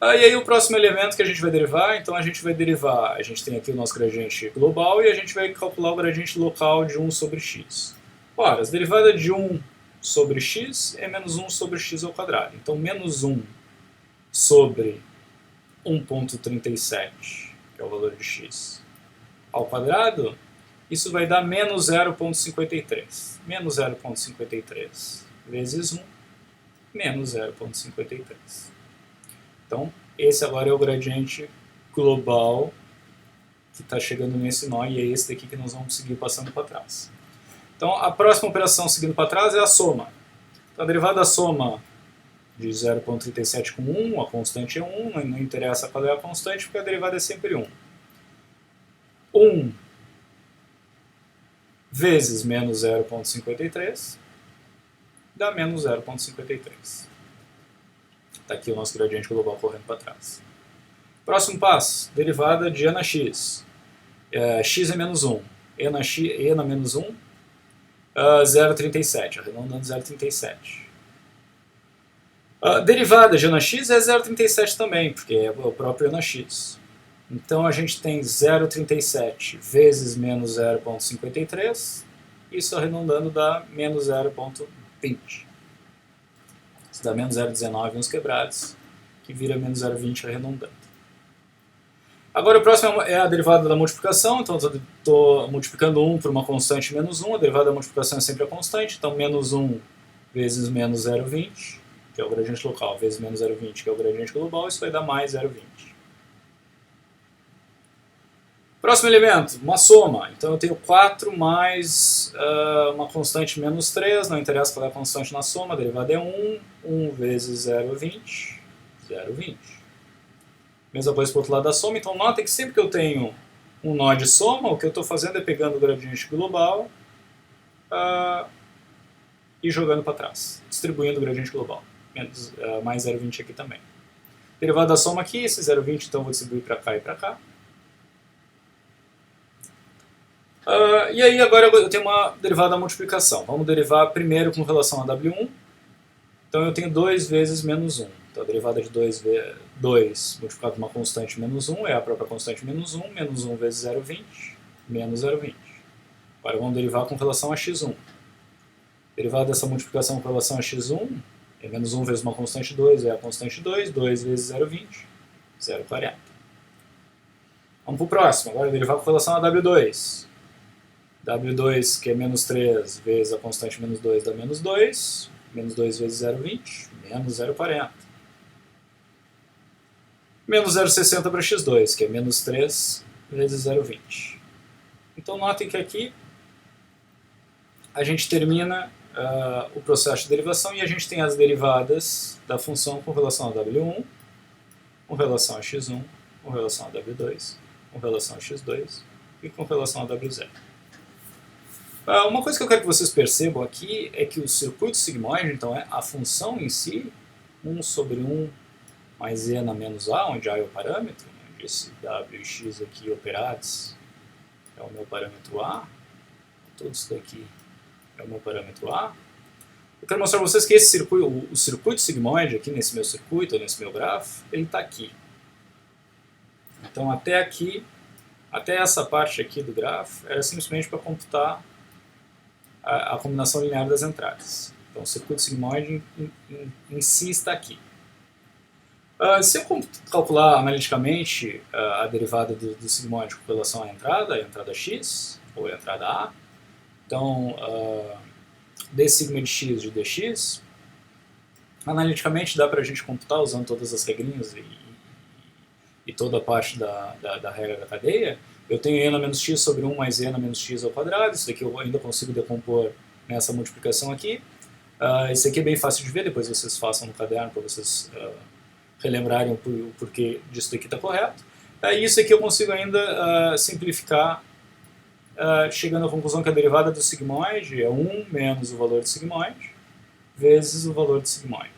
E aí o próximo elemento que a gente vai derivar, então a gente vai derivar, a gente tem aqui o nosso gradiente global e a gente vai calcular o gradiente local de 1 sobre x. Ora, a derivada de 1 sobre x é menos 1 sobre x ao quadrado. Então menos 1 sobre 1,37, que é o valor de x, ao quadrado, isso vai dar menos 0,53. Menos 0,53 vezes 1, menos 0,53. Então, esse agora é o gradiente global que está chegando nesse nó, e é esse daqui que nós vamos seguir passando para trás. Então, a próxima operação seguindo para trás é a soma. Então, a derivada da soma de 0,37 com 1, a constante é 1, não interessa qual é a constante, porque a derivada é sempre 1. 1 vezes menos 0,53 dá menos 0,53. Está aqui o nosso gradiente global correndo para trás. Próximo passo, derivada de e na x. X é menos 1. E na menos 1, 0,37, arredondando 0,37. Derivada de e na x é 0,37 também, porque é o próprio e na x. Então a gente tem 0,37 vezes menos 0,53, isso arredondando dá menos 0,20. Isso dá menos 0,19 uns quebrados, que vira menos 0,20 arredondando. Agora o próximo é a derivada da multiplicação, então estou multiplicando 1 por uma constante menos 1, a derivada da multiplicação é sempre a constante, então menos 1 vezes menos 0,20, que é o gradiente local, vezes menos 0,20, que é o gradiente global, isso vai dar mais 0,20. Próximo elemento, uma soma. Então eu tenho 4 mais uma constante menos 3, não interessa qual é a constante na soma, a derivada é 1, 1 vezes 0,20, 0,20. Mesma coisa para o outro lado da soma, então notem que sempre que eu tenho um nó de soma, o que eu estou fazendo é pegando o gradiente global e jogando para trás, distribuindo o gradiente global, mais 0,20 aqui também. Derivada da soma aqui, esse 0,20 então eu vou distribuir para cá e para cá. E aí agora eu tenho uma derivada da multiplicação. Vamos derivar primeiro com relação a W1. Então eu tenho 2 vezes menos 1. Então a derivada de 2 multiplicado por uma constante menos 1 é a própria constante menos 1. Menos 1 vezes 0,20, menos 0,20. Agora vamos derivar com relação a x1. Derivada dessa multiplicação com relação a x1 é menos 1 vezes uma constante 2, é a constante 2. 2 vezes 0,20, 0,40. Vamos para o próximo. Agora derivar com relação a W2. W2, que é menos 3 vezes a constante menos 2, dá menos 2. Menos 2 vezes 0,20, menos 0,40. Menos 0,60 para x2, que é menos 3 vezes 0,20. Então notem que aqui a gente termina o processo de derivação e a gente tem as derivadas da função com relação a W1, com relação a x1, com relação a W2, com relação a x2 e com relação a W0. Uma coisa que eu quero que vocês percebam aqui é que o circuito sigmoide, então, é a função em si, 1 sobre 1 mais e na menos a, onde a é o parâmetro, onde esse w e x aqui operados é o meu parâmetro a, tudo isso daqui é o meu parâmetro a. Eu quero mostrar para vocês que esse circuito, o circuito sigmoide aqui nesse meu circuito, nesse meu grafo, ele está aqui. Então até aqui, até essa parte aqui do grafo, era simplesmente para computar a combinação linear das entradas. Então o circuito sigmoide em si está aqui. Se eu calcular analiticamente a derivada do sigmoide com relação à entrada x, ou a entrada a, então d sigma de x de dx, analiticamente dá para a gente computar usando todas as regrinhas e toda a parte da regra da cadeia. Eu tenho e na menos x sobre 1 mais e na menos x ao quadrado, isso daqui eu ainda consigo decompor nessa multiplicação aqui. Isso aqui é bem fácil de ver, depois vocês façam no caderno para vocês relembrarem o porquê disso daqui está correto. Isso aqui eu consigo ainda simplificar, chegando à conclusão que a derivada do sigmoide é 1 menos o valor do sigmoide vezes o valor do sigmoide.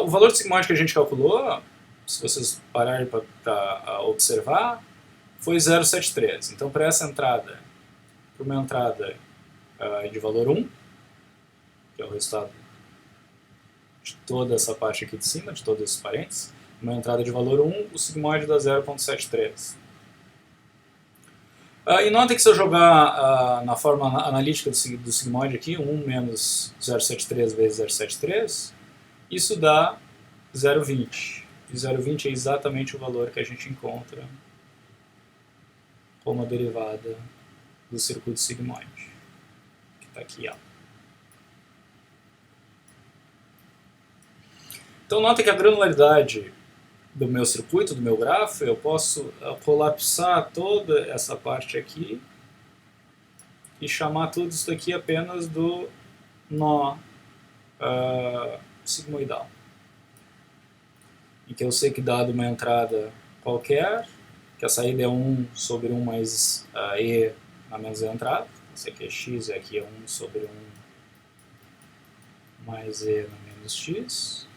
O valor do sigmoide que a gente calculou, se vocês pararem para observar, foi 0,73. Então, para essa entrada, para uma entrada de valor 1, que é o resultado de toda essa parte aqui de cima, de todos esses parênteses, uma entrada de valor 1, o sigmoide dá 0,73. E notem que se eu jogar na forma analítica do sigmoide aqui, 1 menos 0,73 vezes 0,73, isso dá 0,20. E 0,20 é exatamente o valor que a gente encontra como a derivada do circuito sigmoide, que está aqui. Então notem que a granularidade do meu circuito, do meu grafo, eu posso colapsar toda essa parte aqui e chamar tudo isso daqui apenas do nó sigmoidal. Em que eu sei que dado uma entrada qualquer, que a saída é 1 sobre 1 mais e na menos a entrada, isso aqui é x, e aqui é 1 sobre 1 mais e na menos x.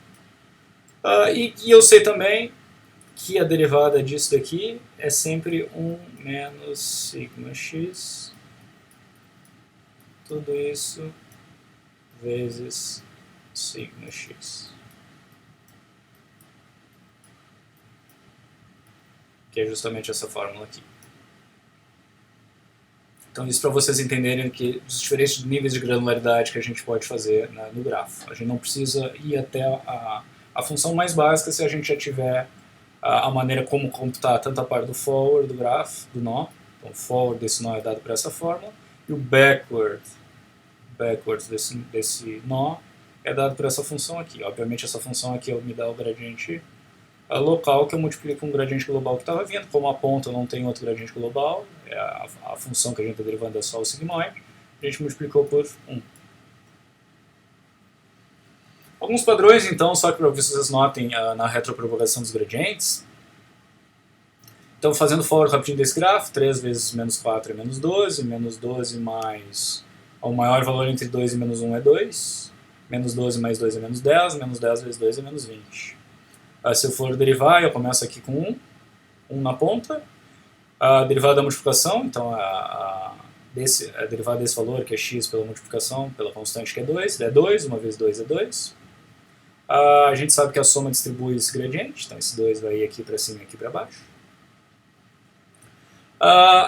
E eu sei também que a derivada disso daqui é sempre 1 menos sigma x, tudo isso vezes sigma x. Que é justamente essa fórmula aqui. Então isso para vocês entenderem que os diferentes níveis de granularidade que a gente pode fazer no grafo. A gente não precisa ir até a função mais básica se a gente já tiver a maneira como computar tanto a parte do forward do grafo, do nó. Então o forward desse nó é dado por essa fórmula, e o backward desse nó é dado por essa função aqui. Obviamente essa função aqui me dá o gradiente local que eu multiplico com o gradiente global que estava vindo. Como a ponta não tem outro gradiente global, a função que a gente está derivando é só o sigmoide, a gente multiplicou por 1. Alguns padrões, então, só para vocês notem na retropropagação dos gradientes. Então, fazendo forward rapidinho desse grafo, 3 vezes menos 4 é menos 12 mais o maior valor entre 2 e menos 1 é 2, menos 12 mais 2 é menos 10, menos 10 vezes 2 é menos 20. Se eu for derivar, eu começo aqui com 1 na ponta. A derivada da multiplicação, então a derivada desse valor, que é x pela multiplicação, pela constante que é 2, é 2, 1 vezes 2 é 2. A gente sabe que a soma distribui esse gradiente, então esse 2 vai ir aqui para cima e aqui para baixo.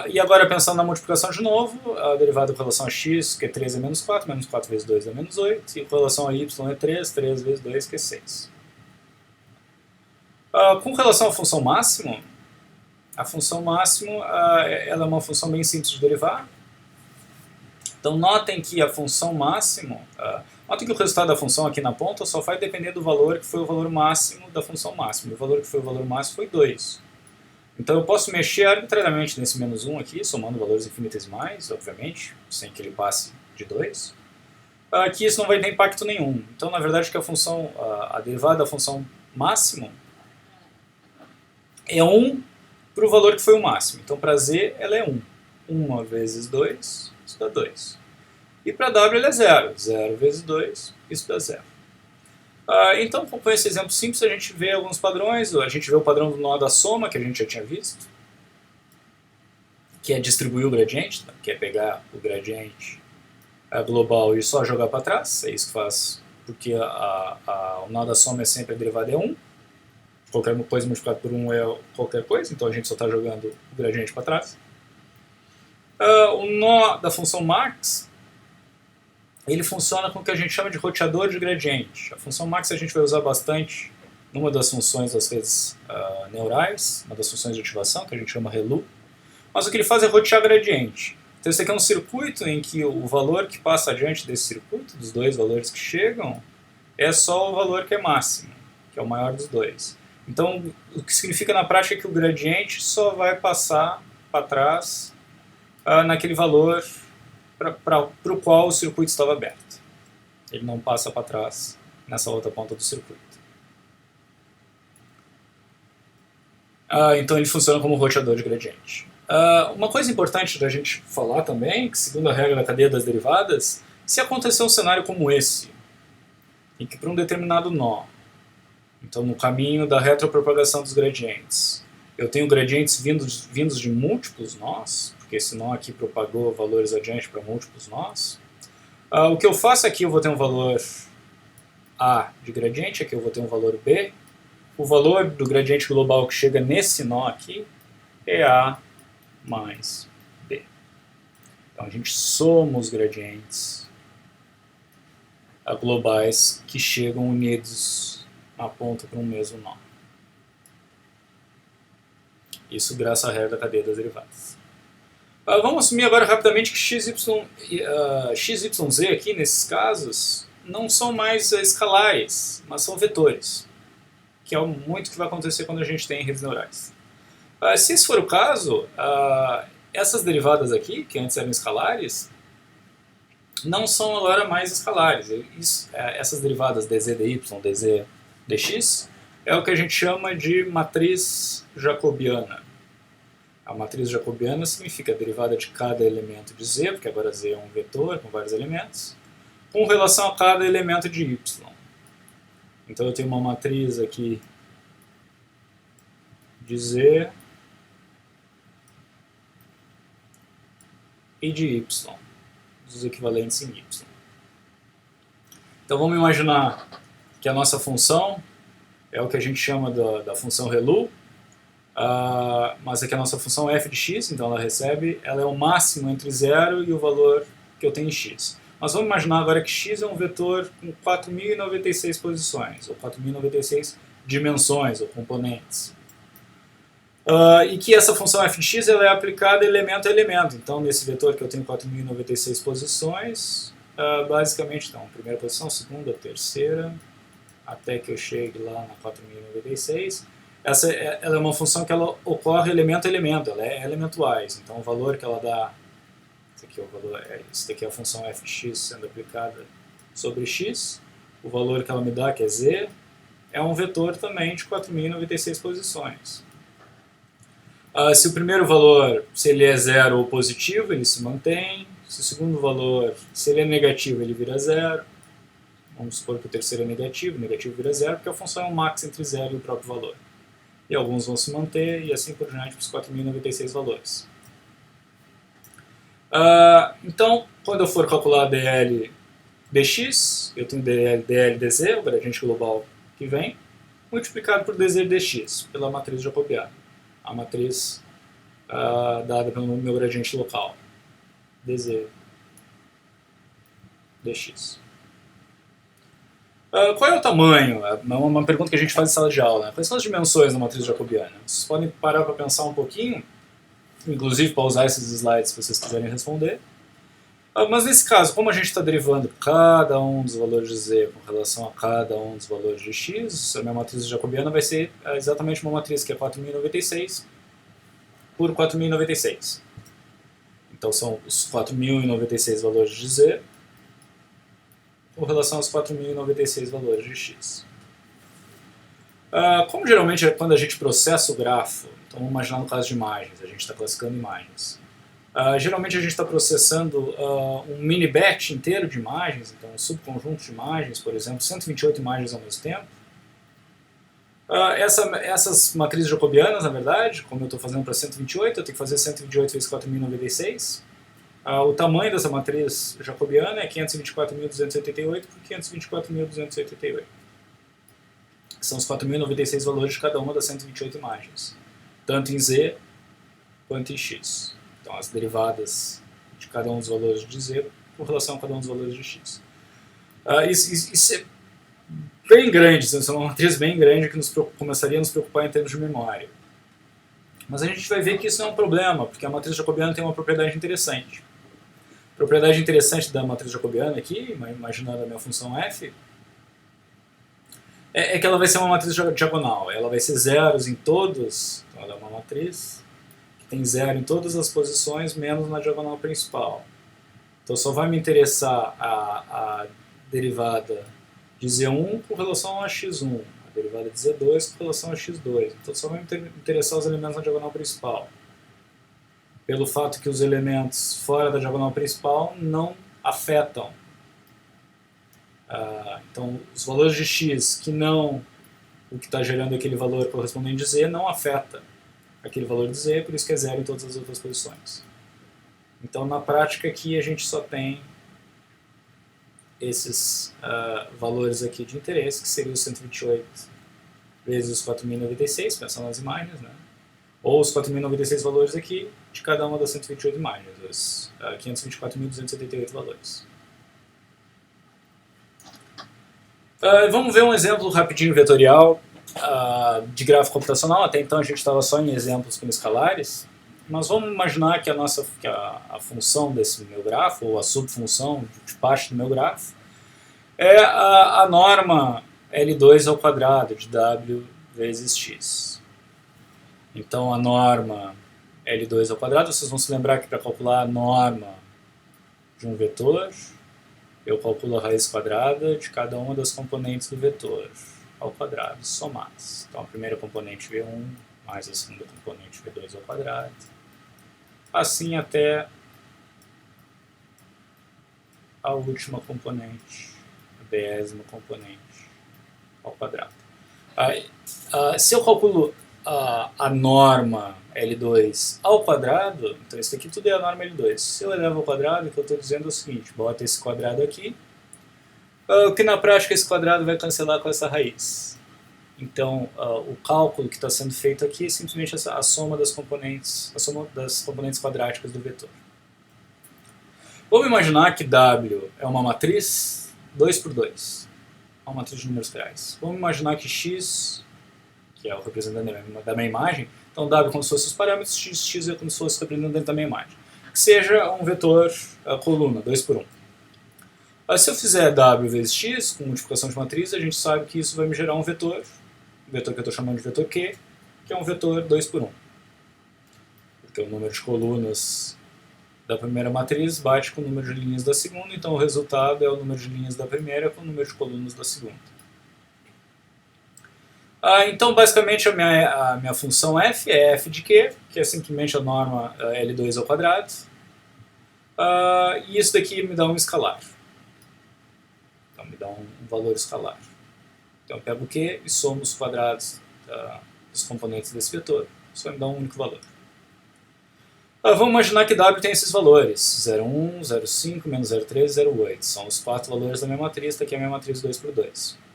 E agora pensando na multiplicação de novo, a derivada com relação a x, que é 3 é menos 4 vezes 2 é menos 8, e com relação a y é 3 vezes 2 que é 6. Com relação à função máximo, a função máximo ela é uma função bem simples de derivar. Então notem que a função máximo, notem que o resultado da função aqui na ponta só vai depender do valor que foi o valor máximo da função máxima. O valor que foi o valor máximo foi 2. Então eu posso mexer arbitrariamente nesse menos 1 aqui, somando valores infinitesimais, obviamente, sem que ele passe de 2. Que isso não vai ter impacto nenhum. Então na verdade que a derivada da função máximo é 1 para o valor que foi o máximo. Então para z ela é 1. 1 vezes 2, isso dá 2. E para w ela é 0. 0 vezes 2, isso dá 0. Então com esse exemplo simples a gente vê alguns padrões. A gente vê o padrão do nó da soma, que a gente já tinha visto, que é distribuir o gradiente, que é pegar o gradiente global e só jogar para trás, é isso que faz, porque o nó da soma é sempre a derivada é 1, qualquer coisa multiplicado por 1 é qualquer coisa, então a gente só está jogando o gradiente para trás. O nó da função max, ele funciona com o que a gente chama de roteador de gradiente. A função max a gente vai usar bastante numa das funções das redes neurais, uma das funções de ativação, que a gente chama ReLU. Mas o que ele faz é rotear gradiente. Então esse aqui é um circuito em que o valor que passa adiante desse circuito, dos dois valores que chegam, é só o valor que é máximo, que é o maior dos dois. Então o que significa na prática é que o gradiente só vai passar para trás naquele valor para o qual o circuito estava aberto. Ele não passa para trás nessa outra ponta do circuito. Então ele funciona como roteador de gradiente. Uma coisa importante da gente falar também, que segundo a regra da cadeia das derivadas, se acontecer um cenário como esse, em que para um determinado nó, então no caminho da retropropagação dos gradientes, eu tenho gradientes vindos de múltiplos nós, porque esse nó aqui propagou valores adiante para múltiplos nós, o que eu faço aqui, eu vou ter um valor A de gradiente, aqui eu vou ter um valor B, o valor do gradiente global que chega nesse nó aqui é A mais B. Então a gente soma os gradientes globais que chegam unidos na ponta para um mesmo nó. Isso graças à regra da cadeia das derivadas. Vamos assumir agora rapidamente que XYZ aqui, nesses casos, não são mais escalares, mas são vetores, que é muito que vai acontecer quando a gente tem redes neurais. Se esse for o caso, essas derivadas aqui, que antes eram escalares, não são agora mais escalares. Essas derivadas dz dy, dz dx, é o que a gente chama de matriz jacobiana. A matriz jacobiana significa a derivada de cada elemento de z, porque agora z é um vetor com vários elementos, com relação a cada elemento de y. Então eu tenho uma matriz aqui de z e de y, os equivalentes em y. Então vamos imaginar que a nossa função é o que a gente chama da função ReLU, mas aqui a nossa função é f de x, então ela é o máximo entre 0 e o valor que eu tenho em x. Mas vamos imaginar agora que x é um vetor com 4.096 posições, ou 4.096 dimensões, ou componentes. E que essa função f de x ela é aplicada elemento a elemento. Então, nesse vetor que eu tenho 4.096 posições, basicamente, então, primeira posição, segunda, terceira, até que eu chegue lá na 4.096. Ela é uma função que ela ocorre elemento a elemento, ela é elementuais. Então, o valor que ela dá, isso daqui é a função f de x sendo aplicada sobre x, o valor que ela me dá, que é z, é um vetor também de 4.096 posições. Se o primeiro valor, se ele é zero ou positivo, ele se mantém. Se o segundo valor, se ele é negativo, ele vira zero. Vamos supor que o terceiro é negativo vira zero, porque a função é um max entre zero e o próprio valor. E alguns vão se manter, e assim por diante, para os 4.096 valores. Então, quando eu for calcular dl dx, eu tenho dl dz, o gradiente global que vem, multiplicado por dz dx, pela matriz jacobiana. A matriz dada pelo meu gradiente local, dz dx. Qual é o tamanho? É uma pergunta que a gente faz em sala de aula. Né? Quais são as dimensões da matriz jacobiana? Vocês podem parar para pensar um pouquinho, inclusive para usar esses slides se vocês quiserem responder. Mas nesse caso, como a gente está derivando cada um dos valores de z com relação a cada um dos valores de x, a minha matriz jacobiana vai ser exatamente uma matriz que é 4.096 por 4.096. Então são os 4.096 valores de z com relação aos 4.096 valores de x. Como geralmente é quando a gente processa o grafo, então vamos imaginar no caso de imagens, a gente está classificando imagens. Geralmente a gente está processando um mini batch inteiro de imagens, então um subconjunto de imagens, por exemplo, 128 imagens ao mesmo tempo. Essas matrizes jacobianas, na verdade, como eu estou fazendo para 128, eu tenho que fazer 128 vezes 4.096. O tamanho dessa matriz jacobiana é 524.288 por 524.288. São os 4.096 valores de cada uma das 128 imagens, tanto em Z quanto em X. Então, as derivadas de cada um dos valores de Z com relação a cada um dos valores de X. Isso é bem grande, é uma matriz bem grande que começaria a nos preocupar em termos de memória. Mas a gente vai ver que isso não é um problema, porque a matriz jacobiana tem uma propriedade interessante. A propriedade interessante da matriz jacobiana aqui, imaginando a minha função f, é que ela vai ser uma matriz diagonal. Ela vai ser zeros em todos, então ela é uma matriz que tem zero em todas as posições, menos na diagonal principal. Então só vai me interessar a derivada de Z1 com relação a X1, a derivada de Z2 com relação a X2. Então só vai me interessar os elementos na diagonal principal. Pelo fato que os elementos fora da diagonal principal não afetam. Então os valores de X que não o que está gerando aquele valor correspondente de Z não afeta aquele valor de Z, por isso que é zero em todas as outras posições. Então na prática aqui a gente só tem esses valores aqui de interesse, que seriam os 128 vezes os 4.096, pensando nas imagens, né? Ou os 4.096 valores aqui de cada uma das 128 imagens, os 524.278 valores. Vamos ver um exemplo rapidinho vetorial de gráfico computacional. Até então a gente estava só em exemplos com escalares, mas vamos imaginar que a função desse meu grafo, ou a subfunção de parte do meu grafo, é a norma L2 ao quadrado de W vezes X. Então a norma L2 ao quadrado, vocês vão se lembrar que para calcular a norma de um vetor, eu calculo a raiz quadrada de cada uma das componentes do vetor ao quadrado, somadas. Então a primeira componente V1 mais a segunda componente V2 ao quadrado. Assim até a última componente, a 10ª componente ao quadrado. Se eu calculo a norma L2 ao quadrado, então isso aqui tudo é a norma L2. Se eu elevo ao quadrado, o que eu estou dizendo é o seguinte, bota esse quadrado aqui, que na prática esse quadrado vai cancelar com essa raiz. Então o cálculo que está sendo feito aqui é simplesmente a soma das componentes quadráticas do vetor. Vamos imaginar que W é uma matriz 2 por 2, uma matriz de números reais. Vamos imaginar que X, que é o representante da minha imagem, então W como se fosse os parâmetros, X é como se fosse o representante da minha imagem, que seja um vetor coluna, 2 por 1. Se eu fizer W vezes X, com multiplicação de matriz, a gente sabe que isso vai me gerar um vetor que eu estou chamando de vetor Q, que é um vetor 2 por 1. Porque o número de colunas da primeira matriz bate com o número de linhas da segunda, então o resultado é o número de linhas da primeira com o número de colunas da segunda. Então, basicamente, a minha função f é f de q, que é simplesmente a norma L2 ao quadrado, e isso daqui me dá um escalar. Então, me dá um valor escalar. Então, eu pego o q e somo os quadrados dos componentes desse vetor, isso vai me dar um único valor. Vamos imaginar que W tem esses valores, 0,1, 0,5, menos 0,3, 0,8. São os 4 valores da minha matriz, aqui é a minha matriz 2 por 2.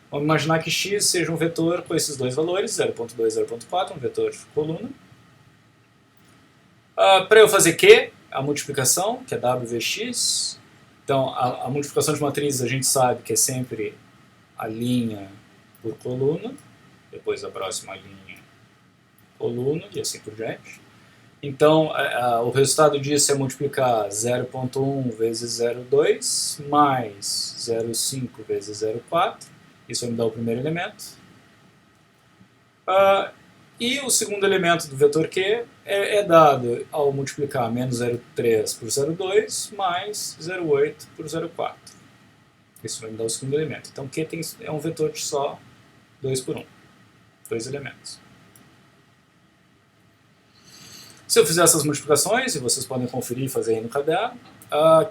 Vamos imaginar que X seja um vetor com esses dois valores, 0,2 e 0,4, um vetor coluna. Para eu fazer Q, a multiplicação, que é W vezes X, então a multiplicação de matrizes a gente sabe que é sempre a linha por coluna, depois a próxima linha coluna e assim por diante. Então, o resultado disso é multiplicar 0,1 vezes 0,2 mais 0,5 vezes 0,4. Isso vai me dar o primeiro elemento. E o segundo elemento do vetor Q é dado ao multiplicar menos 0,3 por 0,2 mais 0,8 por 0,4. Isso vai me dar o segundo elemento. Então, Q é um vetor de só 2 por 1. 2 elementos. Se eu fizer essas multiplicações, e vocês podem conferir e fazer aí no caderno,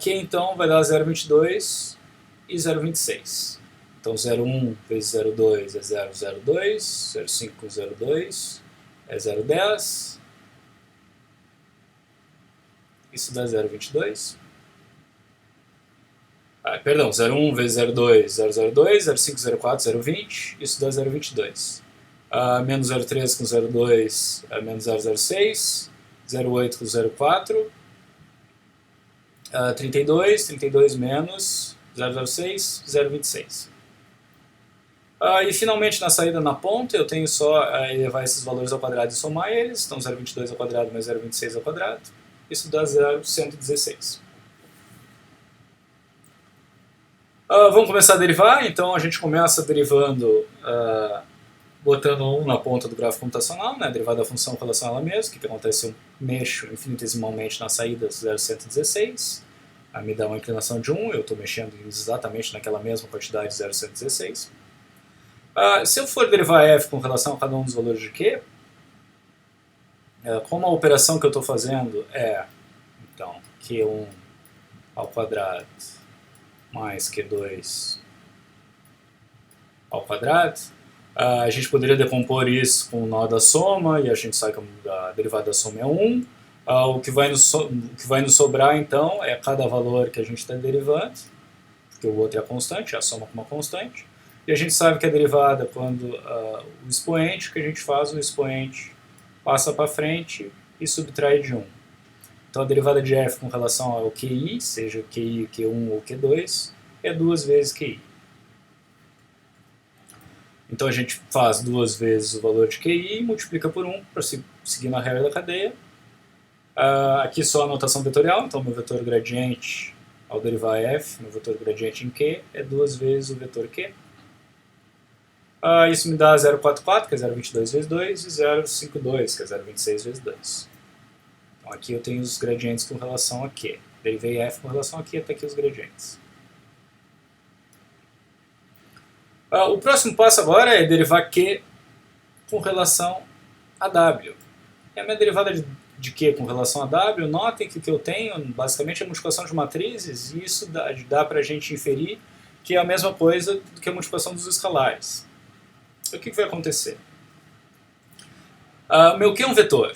Q então vai dar 0,22 e 0,26. Então 0,1 vezes 0,2 é 0,02, 0,5 com 0,2 é 0,10, e isso dá 0,22. Perdão, 0,1 vezes 0,2, 0,02, 0,5, 0,4, 0,20, isso dá 0,22. Menos 0,3 com 0,2 é menos 0,06, 0,8 com 0,4, 32 menos 0,06, 0,26. E finalmente na saída na ponta eu tenho só elevar esses valores ao quadrado e somar eles, então 0,22 ao quadrado mais 0,26 ao quadrado, isso dá 0,116. Vamos começar a derivar, então a gente começa derivando, botando 1 na ponta do gráfico computacional, né, derivada da função com relação a ela mesma, o que acontece? Eu mexo infinitesimalmente nas saídas 0,116, me dá uma inclinação de 1, eu estou mexendo exatamente naquela mesma quantidade 0,116. Se eu for derivar f com relação a cada um dos valores de q, como a operação que eu estou fazendo é, então, q1 ao quadrado mais q2 ao quadrado, a gente poderia decompor isso com o nó da soma, e a gente sabe que a derivada da soma é 1. O que vai nos sobrar, então, é cada valor que a gente está derivando, porque o outro é a constante, a soma com uma constante. E a gente sabe que a derivada, quando o expoente, que a gente faz, o expoente passa para frente e subtrai de 1. Então a derivada de f com relação ao QI, seja QI, Q1 ou Q2, é 2 vezes QI. Então a gente faz 2 vezes o valor de QI e multiplica por 1 para seguir na regra da cadeia. Aqui só a notação vetorial, então meu vetor gradiente ao derivar f, meu vetor gradiente em Q, é 2 vezes o vetor Q. Isso me dá 0,44, que é 0,22 vezes 2, e 0,52, que é 0,26 vezes 2. Então aqui eu tenho os gradientes com relação a Q. Derivei f com relação a Q, até aqui os gradientes. O próximo passo agora é derivar Q com relação a W. E a minha derivada de Q com relação a W, notem que o que eu tenho basicamente é multiplicação de matrizes, e isso dá para a gente inferir que é a mesma coisa do que a multiplicação dos escalares. Então, o que vai acontecer? Meu Q é um vetor,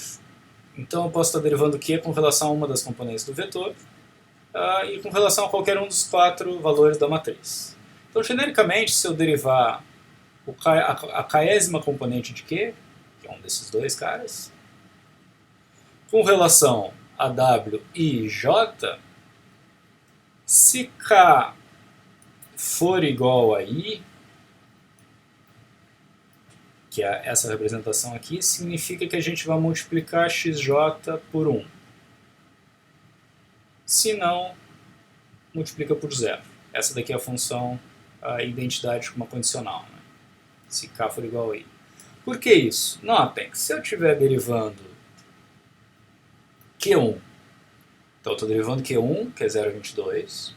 então eu posso estar derivando Q com relação a uma das componentes do vetor e com relação a qualquer um dos 4 valores da matriz. Então, genericamente, se eu derivar a késima componente de Q, que é um desses dois caras, com relação a W e J, se K for igual a I, que é essa representação aqui, significa que a gente vai multiplicar xj por 1. Se não, multiplica por 0. Essa daqui é a função, a identidade com uma condicional, né? Se k for igual a i. Por que isso? Notem que se eu estiver derivando Q1, então eu estou derivando Q1, que é 0,22,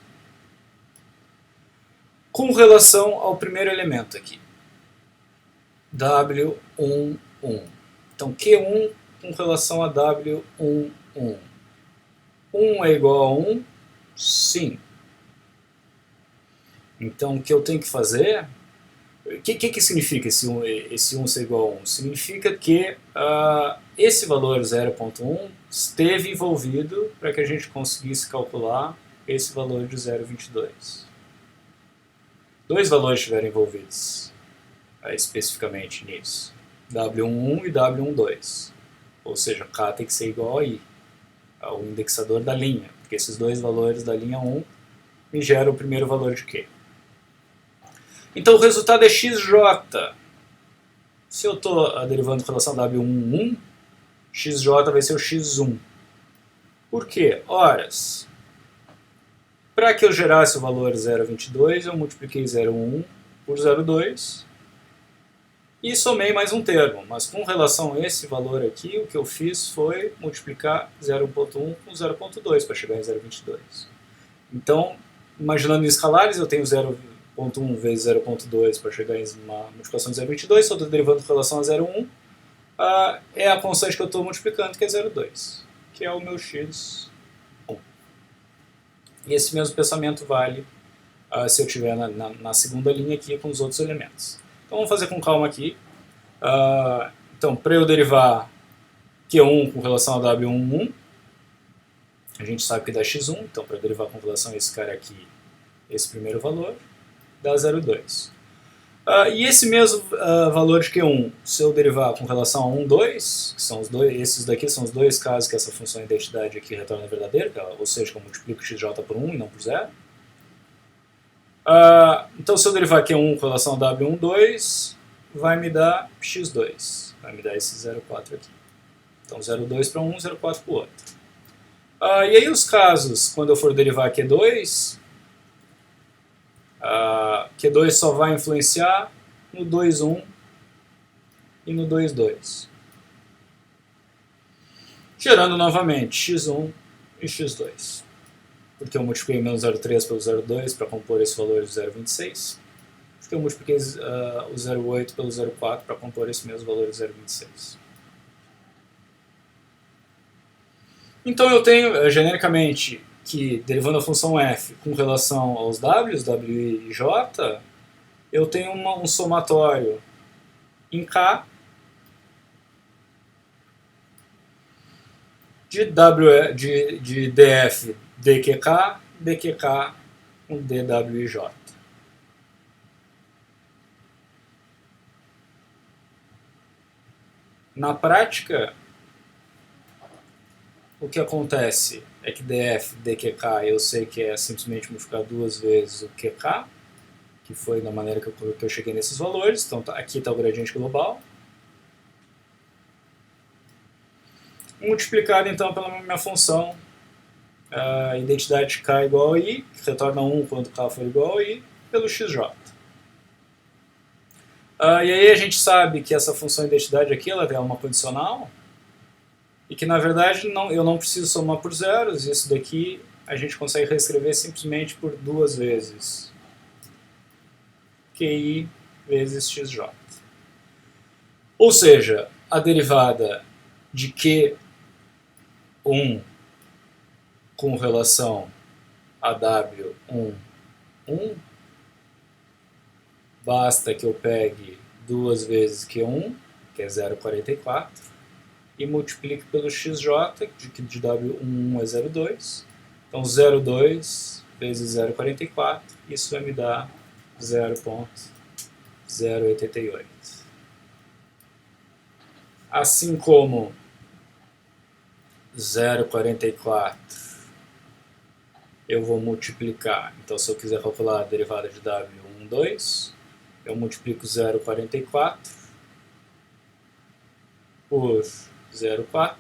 com relação ao primeiro elemento aqui, W11. Então Q1 com relação a W11. 1 é igual a 1? Sim. Então o que eu tenho que fazer... O que significa esse 1 ser igual a 1? Significa que esse valor 0.1 esteve envolvido para que a gente conseguisse calcular esse valor de 0,22. Dois valores estiveram envolvidos especificamente nisso, W11 e W12. Ou seja, K tem que ser igual a I, ao indexador da linha, porque esses dois valores da linha 1 me geram o primeiro valor de Q. Então o resultado é XJ. Se eu estou derivando em relação a W11, XJ vai ser o X1. Por quê? Horas. Para que eu gerasse o valor 0,22, eu multipliquei 0,1 por 0,2 e somei mais um termo. Mas com relação a esse valor aqui, o que eu fiz foi multiplicar 0,1 com 0,2 para chegar em 0,22. Então, imaginando em escalares, eu tenho 0,1 vezes 0,2 para chegar em uma multiplicação de 0,22. Se eu estou derivando em relação a 0,1, é a constante que eu estou multiplicando, que é 0,2, que é o meu x1. E esse mesmo pensamento vale se eu estiver na segunda linha aqui com os outros elementos. Então vamos fazer com calma aqui. Então, para eu derivar Q1 com relação a W11, a A gente sabe que dá x1, então para derivar com relação a esse cara aqui, esse primeiro valor, dá 0,2. E esse mesmo valor de Q1, se eu derivar com relação a 1, 2, que são os dois, esses daqui são os dois casos que essa função identidade aqui retorna verdadeira, ou seja, que eu multiplico xj por 1 e não por 0. Então se eu derivar Q1 com relação a W1, 2, vai me dar x2, vai me dar esse 0,4 aqui. Então 0,2 para um, 0,4 para o outro. E aí os casos, quando eu for derivar Q2, Q2 só vai influenciar no 2,1 e no 2,2. Gerando novamente x1 e x2. Porque eu multipliquei menos 0,3 pelo 0,2 para compor esse valor de 0,26. Porque eu multipliquei o 0,8 pelo 0,4 para compor esse mesmo valor de 0,26. Então eu tenho, genericamente, que derivando a função f com relação aos w's, wi e j, eu tenho um somatório em k de df dqk, dqk com dw e j. Na prática, o que acontece é que df, dqk, eu sei que é simplesmente multiplicar duas vezes o qk, que foi da maneira que eu cheguei nesses valores. Então aqui está o gradiente global. Multiplicado então pela minha função identidade de k igual a i, que retorna 1 quando k for igual a i, pelo xj. E aí a gente sabe que essa função identidade aqui ela é uma condicional, e que na verdade eu não preciso somar por zeros, isso daqui a gente consegue reescrever simplesmente por duas vezes QI vezes XJ. Ou seja, a derivada de Q1 com relação a W1, 1, basta que eu pegue duas vezes Q1, que é 0,44, e multiplique pelo XJ, que de W1 é 0,2. Então 0,2 vezes 0,44, isso vai me dar 0,088. Assim como 0,44 eu vou multiplicar, então se eu quiser calcular a derivada de W1, 2, eu multiplico 0,44 por 0,4,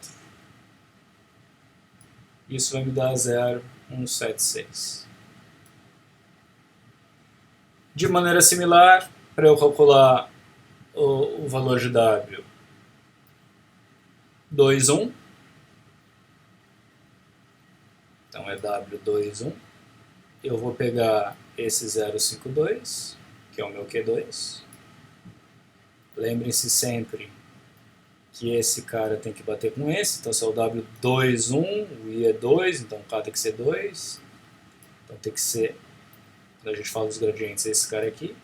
isso vai me dar 0,176. De maneira similar, para eu calcular o valor de W, 2,1, então é W2,1, eu vou pegar esse 0,52, que é o meu Q2. Lembrem-se sempre que esse cara tem que bater com esse, então se é o W21, o I é 2, então o K tem que ser 2, então tem que ser, quando a gente fala dos gradientes, esse cara aqui.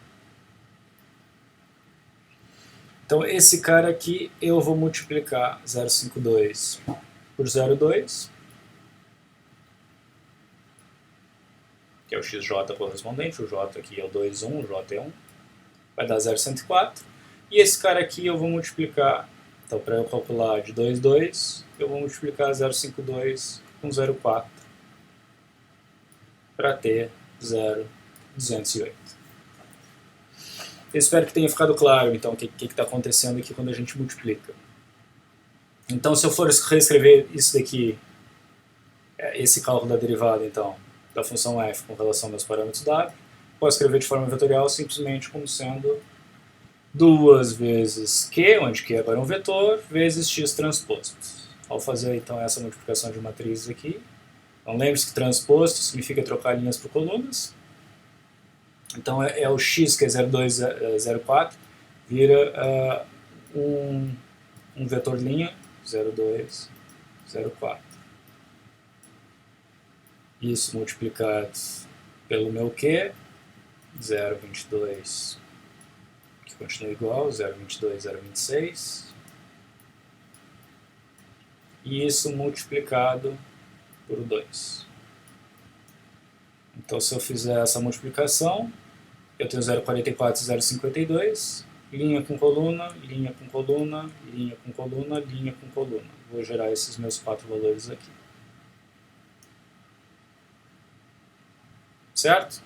Então esse cara aqui eu vou multiplicar 0,52 por 0,2, que é o XJ correspondente, o J aqui é o 2,1, o J é 1, vai dar 0,104, e esse cara aqui eu vou multiplicar. Então, para eu calcular de 2,2, eu vou multiplicar 0,52 com 0,4 para ter 0,208. Eu espero que tenha ficado claro, então, o que está acontecendo aqui quando a gente multiplica. Então, se eu for reescrever isso daqui, esse cálculo da derivada, então, da função f com relação aos parâmetros w, posso escrever de forma vetorial simplesmente como sendo 2 vezes q, onde q agora é um vetor, vezes x transposto. Ao fazer então essa multiplicação de matrizes aqui, então lembre-se que transposto significa trocar linhas por colunas. Então é o x que é 0,204, vira um vetor linha 0,204. Isso multiplicado pelo meu q, 0,22, que continua igual, 0,22, 0,26. E isso multiplicado por 2. Então, se eu fizer essa multiplicação, eu tenho 0,44 e 0,52, linha com coluna, linha com coluna, linha com coluna, linha com coluna. Vou gerar esses meus 4 valores aqui. Certo?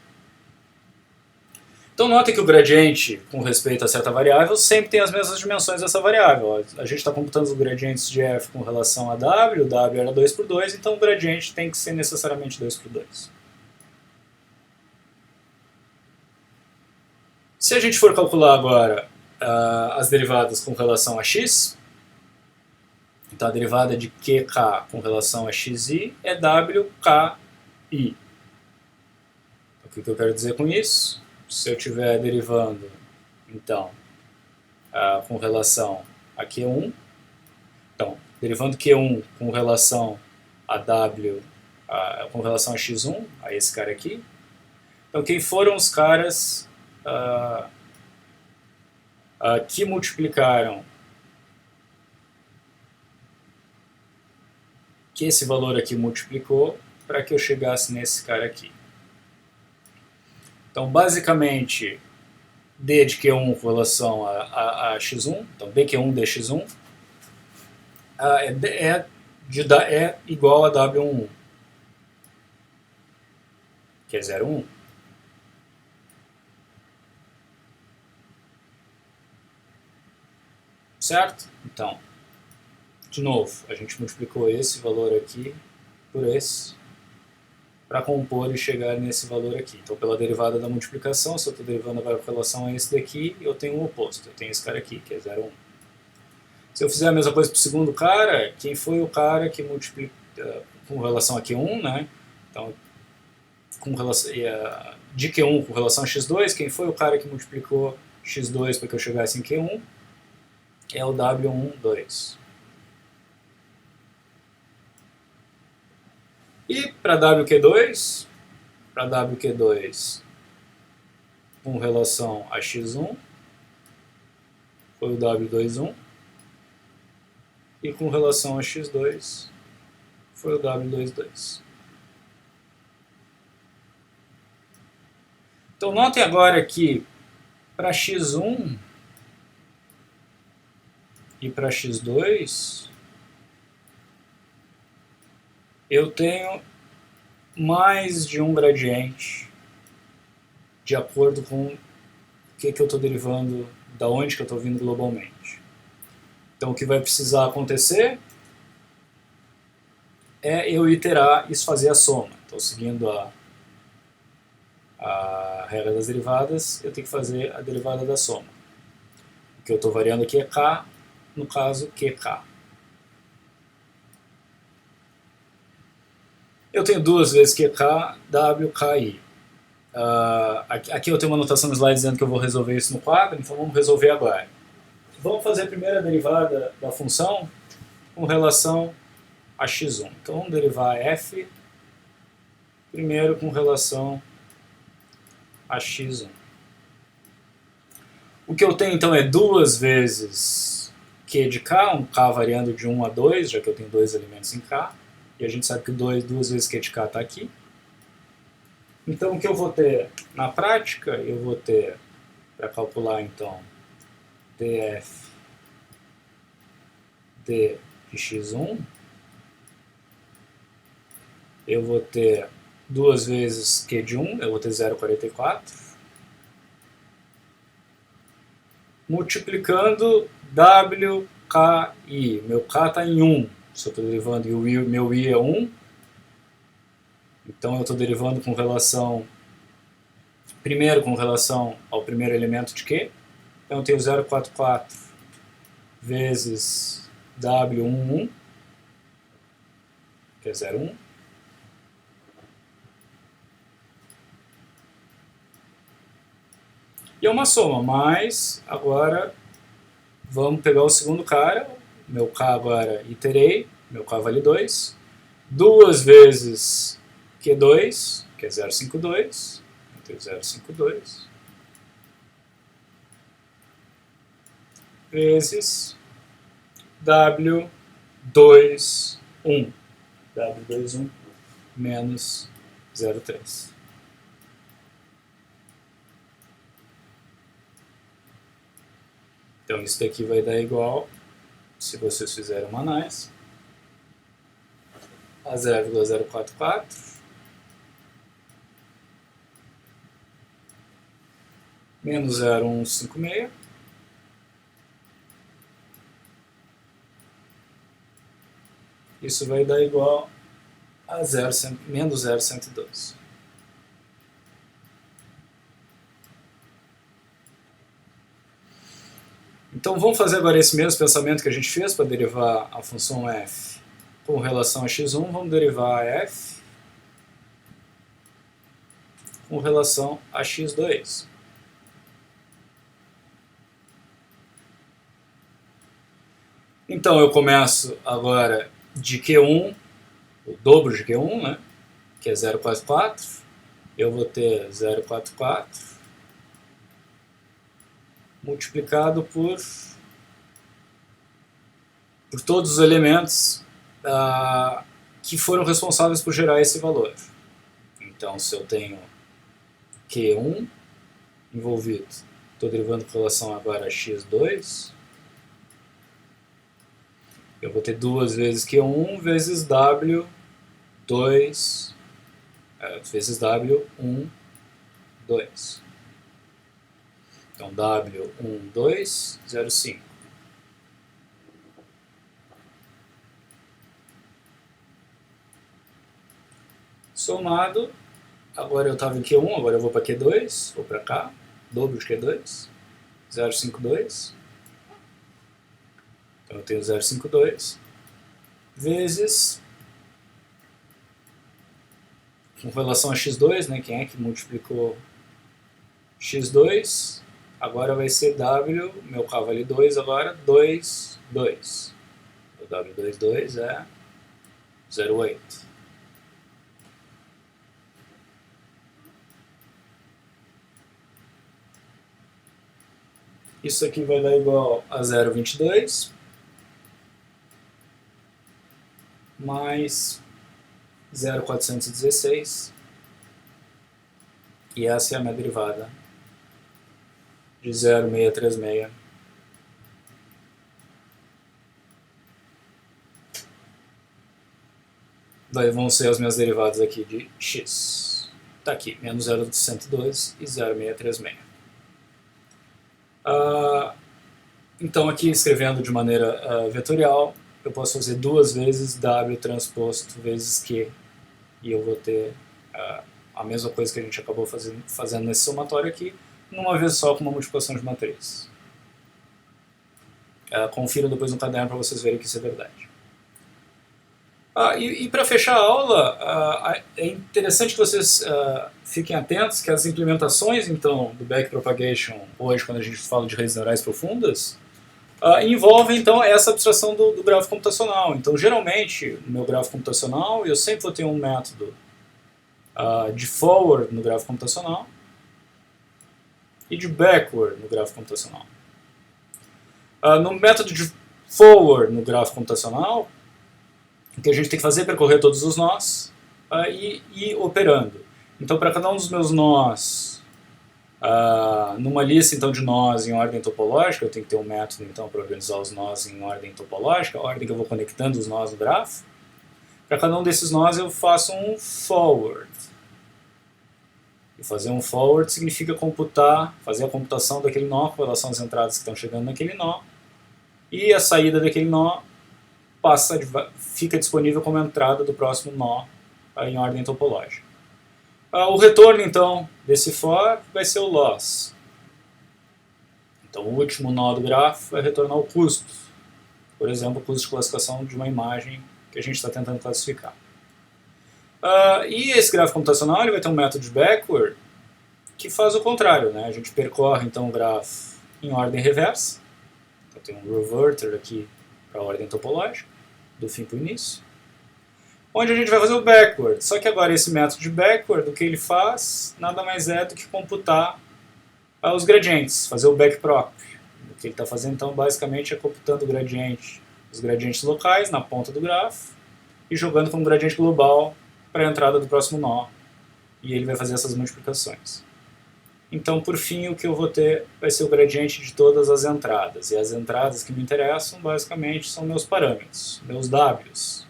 Então, notem que o gradiente com respeito a certa variável sempre tem as mesmas dimensões dessa variável. A gente está computando os gradientes de f com relação a w, o w era 2 por 2, então o gradiente tem que ser necessariamente 2 por 2. Se a gente for calcular agora as derivadas com relação a x, então a derivada de qk com relação a xi é wki. O que eu quero dizer com isso? Se eu estiver derivando, então, com relação a Q1, então, derivando Q1 com relação a W, com relação a X1, a esse cara aqui, então quem foram os caras que multiplicaram que esse valor aqui multiplicou para que eu chegasse nesse cara aqui. Então, basicamente, D de Q1 com relação a X1, então dQ1 dx1, é igual a W11, que é 0,1. Certo? Então, de novo, a gente multiplicou esse valor aqui por esse, para compor e chegar nesse valor aqui. Então, pela derivada da multiplicação, se eu estou derivando agora com relação a esse daqui, eu tenho o oposto. Eu tenho esse cara aqui, que é 0,1. Se eu fizer a mesma coisa para o segundo cara, quem foi o cara que multiplica com relação a Q1, né? Então, com relação, de Q1 com relação a X2, quem foi o cara que multiplicou X2 para que eu chegasse em Q1? É o W12. E para WQ2, com relação a X1, foi o W21. E com relação a X2, foi o W22. Então notem agora que para X1 e para X2, eu tenho mais de um gradiente de acordo com o que eu estou derivando, da onde que eu estou vindo globalmente. Então o que vai precisar acontecer é eu iterar e fazer a soma. Então, seguindo a regra das derivadas, eu tenho que fazer a derivada da soma. O que eu estou variando aqui é k, no caso qk. Eu tenho duas vezes QK, WKI. Aqui eu tenho uma anotação no slide dizendo que eu vou resolver isso no quadro, então vamos resolver agora. Vamos fazer a primeira derivada da função com relação a x1. Então vamos derivar f primeiro com relação a x1. O que eu tenho então é duas vezes q de k, um k variando de 1 a 2, já que eu tenho dois elementos em k. E a gente sabe que duas vezes q de k está aqui. Então o que eu vou ter na prática, eu vou ter, para calcular então, df d de x1, eu vou ter duas vezes q de 1, eu vou ter 0,44, multiplicando WKI, meu k está em 1, se eu estou derivando e o meu i é 1, então eu estou derivando com relação, primeiro com relação ao primeiro elemento de Q, então eu tenho 0,44 vezes W11, que é 0,1, e é uma soma, mas agora vamos pegar o segundo cara, meu K agora iterei, meu K vale 2, duas vezes Q2, que é 0,52, eu tenho 0,52, vezes W21, W21, menos 0,3. Então isso daqui vai dar igual, se vocês fizerem uma análise, a 0,044 menos 0,156 isso vai dar igual a menos 0,112. Então vamos fazer agora esse mesmo pensamento que a gente fez para derivar a função f com relação a x1, vamos derivar a f com relação a x2. Então eu começo agora de Q1, o dobro de Q1, né, que é 0,44, eu vou ter 0,44 multiplicado por todos os elementos que foram responsáveis por gerar esse valor. Então, se eu tenho Q1 envolvido, estou derivando com relação agora a x2, eu vou ter 2 vezes Q1 vezes W2 vezes W1, 2. Então, W1205. Somado, agora eu estava em Q1, agora eu vou para Q2, vou para cá, dobro de Q2, 0,52. Então eu tenho 0,52 vezes, com relação a x2, né, quem é que multiplicou x2, agora vai ser W, meu K vale 2 agora, 2, 2. O W22 é 0,8. Isso aqui vai dar igual a 0,22 mais 0,416 e essa é a minha derivada de 0,636. Vão ser as minhas derivadas aqui de x. Está aqui, menos 0,112 e 0,636. Então aqui escrevendo de maneira vetorial, eu posso fazer 2 vezes W transposto vezes Q e eu vou ter a mesma coisa que a gente acabou fazendo nesse somatório aqui, numa vez só com uma multiplicação de matriz. Confiram depois no caderno para vocês verem que isso é verdade. E para fechar a aula, é interessante que vocês fiquem atentos que as implementações então do backpropagation, hoje quando a gente fala de redes neurais profundas, envolvem então essa abstração do grafo computacional. Então geralmente no meu grafo computacional eu sempre vou ter um método de forward no grafo computacional e de backward no grafo computacional. No método de forward no grafo computacional, o que a gente tem que fazer é percorrer todos os nós e ir operando. Então, para cada um dos meus nós, numa lista então, de nós em ordem topológica, eu tenho que ter um método então, para organizar os nós em ordem topológica, a ordem que eu vou conectando os nós no grafo. Para cada um desses nós eu faço um forward. E fazer um forward significa fazer a computação daquele nó com relação às entradas que estão chegando naquele nó. E a saída daquele nó fica disponível como entrada do próximo nó em ordem topológica. O retorno, então, desse for vai ser o loss. Então, o último nó do grafo vai retornar o custo. Por exemplo, o custo de classificação de uma imagem que a gente está tentando classificar. E esse grafo computacional ele vai ter um método de backward que faz o contrário. Né? A gente percorre, então, o grafo em ordem reversa. Então, tem um reverter aqui para a ordem topológica, do fim para o início, onde a gente vai fazer o backward. Só que agora esse método de backward, o que ele faz, nada mais é do que computar os gradientes, fazer o backprop. O que ele está fazendo, então, basicamente é computando os gradientes locais na ponta do grafo e jogando como gradiente global para a entrada do próximo nó, e ele vai fazer essas multiplicações. Então, por fim, o que eu vou ter vai ser o gradiente de todas as entradas, e as entradas que me interessam, basicamente, são meus parâmetros, meus Ws,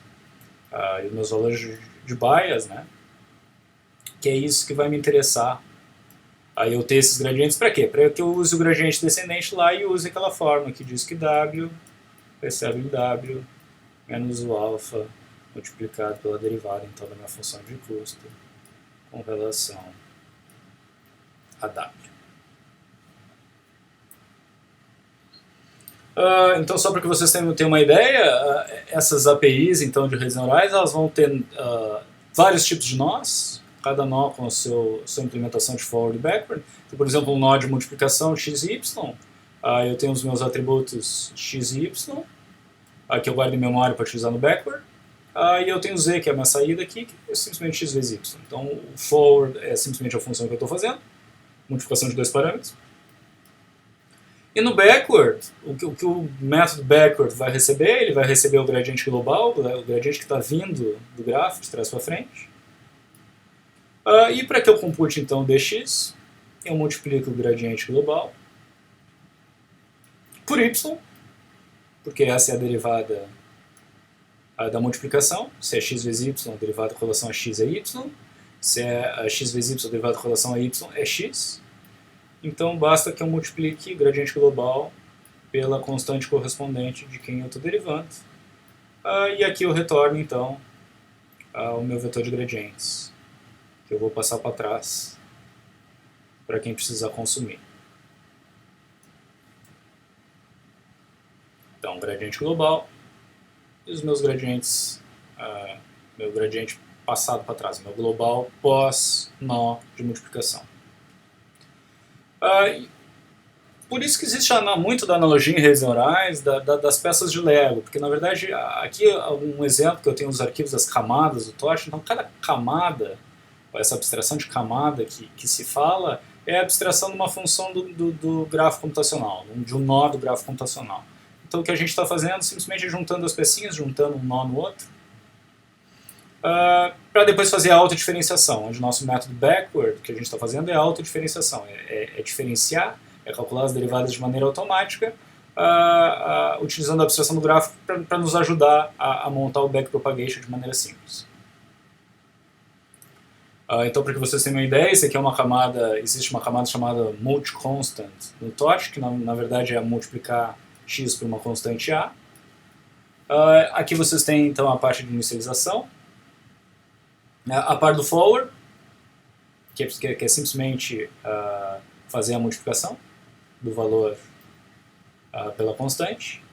e os meus valores de bias, né? Que é isso que vai me interessar. Aí eu ter esses gradientes para quê? Para que eu use o gradiente descendente lá e use aquela fórmula que diz que W recebe em W menos o alfa multiplicado pela derivada então da minha função de custo com relação a W. Então, só para que vocês tenham uma ideia, essas APIs então, de redes neurais elas vão ter vários tipos de nós, cada nó com a sua implementação de forward e backward. Então, por exemplo, um nó de multiplicação x e y, eu tenho os meus atributos x e y, que eu guardo em memória para utilizar no backward, e eu tenho z, que é a minha saída aqui, que é simplesmente x vezes y. Então, o forward é simplesmente a função que eu estou fazendo, multiplicação de dois parâmetros. E no backward, o que o método backward vai receber, ele vai receber o gradiente global, o gradiente que está vindo do grafo, de trás para frente. E para que eu compute então o dx, eu multiplico o gradiente global por y, porque essa é a derivada da multiplicação. Se é x vezes y, a derivada com relação a x é y. Se é x vezes y, a derivada com relação a y é x. Então basta que eu multiplique o gradiente global pela constante correspondente de quem eu estou derivando. E aqui eu retorno então o meu vetor de gradientes, que eu vou passar para trás para quem precisar consumir. Então, gradiente global e os meus gradientes, meu gradiente passado para trás, meu global pós nó de multiplicação. Por isso que existe muito da analogia em redes neurais das peças de Lego, porque na verdade aqui um exemplo que eu tenho nos arquivos das camadas do Torch, então cada camada, essa abstração de camada que se fala, é a abstração de uma função do grafo computacional, de um nó do grafo computacional. Então o que a gente está fazendo é simplesmente juntando as pecinhas, juntando um nó no outro, para depois fazer a autodiferenciação, onde o nosso método backward que a gente está fazendo é a autodiferenciação, é diferenciar, é calcular as derivadas de maneira automática, utilizando a abstração do gráfico para nos ajudar a montar o backpropagation de maneira simples. Então, para que vocês tenham uma ideia, isso aqui é uma camada, existe uma camada chamada multi-constant no Torch, que na verdade é multiplicar x por uma constante a. Aqui vocês têm então a parte de inicialização, a parte do forward, que é simplesmente fazer a multiplicação do valor pela constante,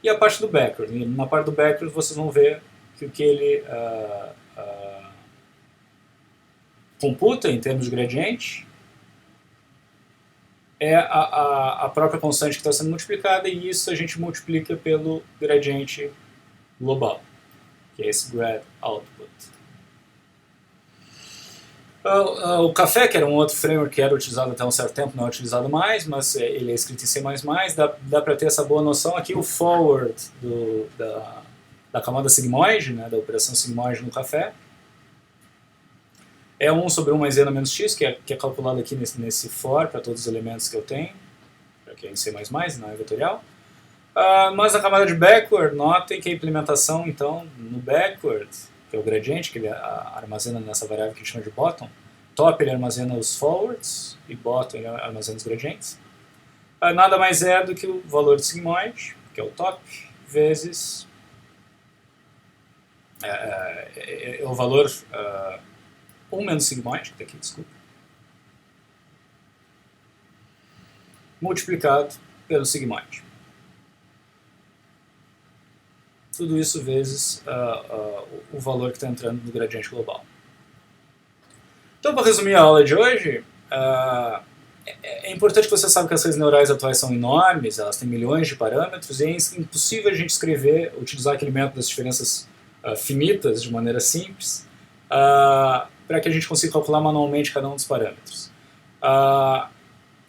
e a parte do backward. E na parte do backward vocês vão ver que o que ele computa em termos de gradiente é a própria constante que está sendo multiplicada, e isso a gente multiplica pelo gradiente global, que é esse grad output. O Café, que era um outro framework que era utilizado até um certo tempo, não é utilizado mais, mas ele é escrito em C++, dá para ter essa boa noção. Aqui o forward da camada sigmoide, né, da operação sigmoide no Café, é 1 sobre 1 mais n menos x, que é calculado aqui nesse for para todos os elementos que eu tenho, que é em C++, não é vetorial. Mas a camada de backward, notem que a implementação, então, no backward, que é o gradiente, que ele armazena nessa variável que a gente chama de bottom. Top ele armazena os forwards e bottom ele armazena os gradientes. Nada mais é do que o valor de sigmoide, que é o top, vezes o valor 1 menos sigmoide, que está aqui, desculpa, multiplicado pelo sigmoide. Tudo isso vezes o valor que está entrando no gradiente global. Então, para resumir a aula de hoje, é importante que você saiba que as redes neurais atuais são enormes, elas têm milhões de parâmetros, e é impossível a gente utilizar aquele método das diferenças finitas de maneira simples, para que a gente consiga calcular manualmente cada um dos parâmetros.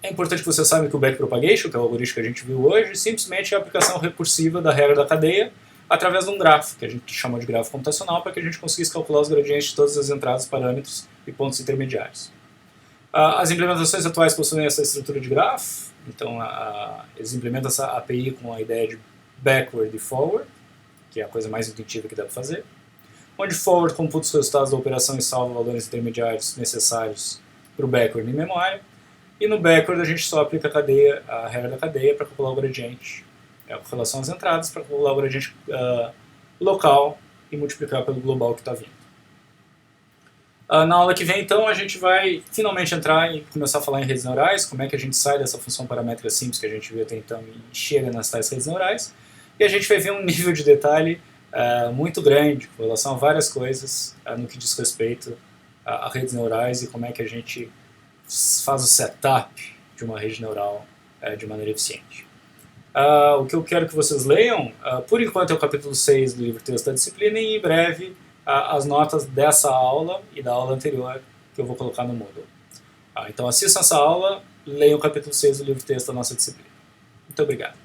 É importante que você saiba que o backpropagation, que é o algoritmo que a gente viu hoje, simplesmente é a aplicação recursiva da regra da cadeia, através de um grafo, que a gente chamou de grafo computacional, para que a gente conseguisse calcular os gradientes de todas as entradas, parâmetros e pontos intermediários. As implementações atuais possuem essa estrutura de grafo, então eles implementam essa API com a ideia de backward e forward, que é a coisa mais intuitiva que dá para fazer, onde forward computa os resultados da operação e salva valores intermediários necessários para o backward em memória, e no backward a gente só aplica a regra da cadeia para calcular o gradiente, com relação às entradas, para calcular o gradiente local e multiplicar pelo global que está vindo. Na aula que vem, então, a gente vai finalmente entrar e começar a falar em redes neurais, como é que a gente sai dessa função paramétrica simples que a gente viu até então e chega nas tais redes neurais. E a gente vai ver um nível de detalhe muito grande com relação a várias coisas no que diz respeito a redes neurais e como é que a gente faz o setup de uma rede neural de maneira eficiente. O que eu quero que vocês leiam, por enquanto, é o capítulo 6 do livro Texto da Disciplina e em breve as notas dessa aula e da aula anterior que eu vou colocar no Moodle. Então assistam essa aula, leiam o capítulo 6 do livro Texto da nossa disciplina. Muito obrigado.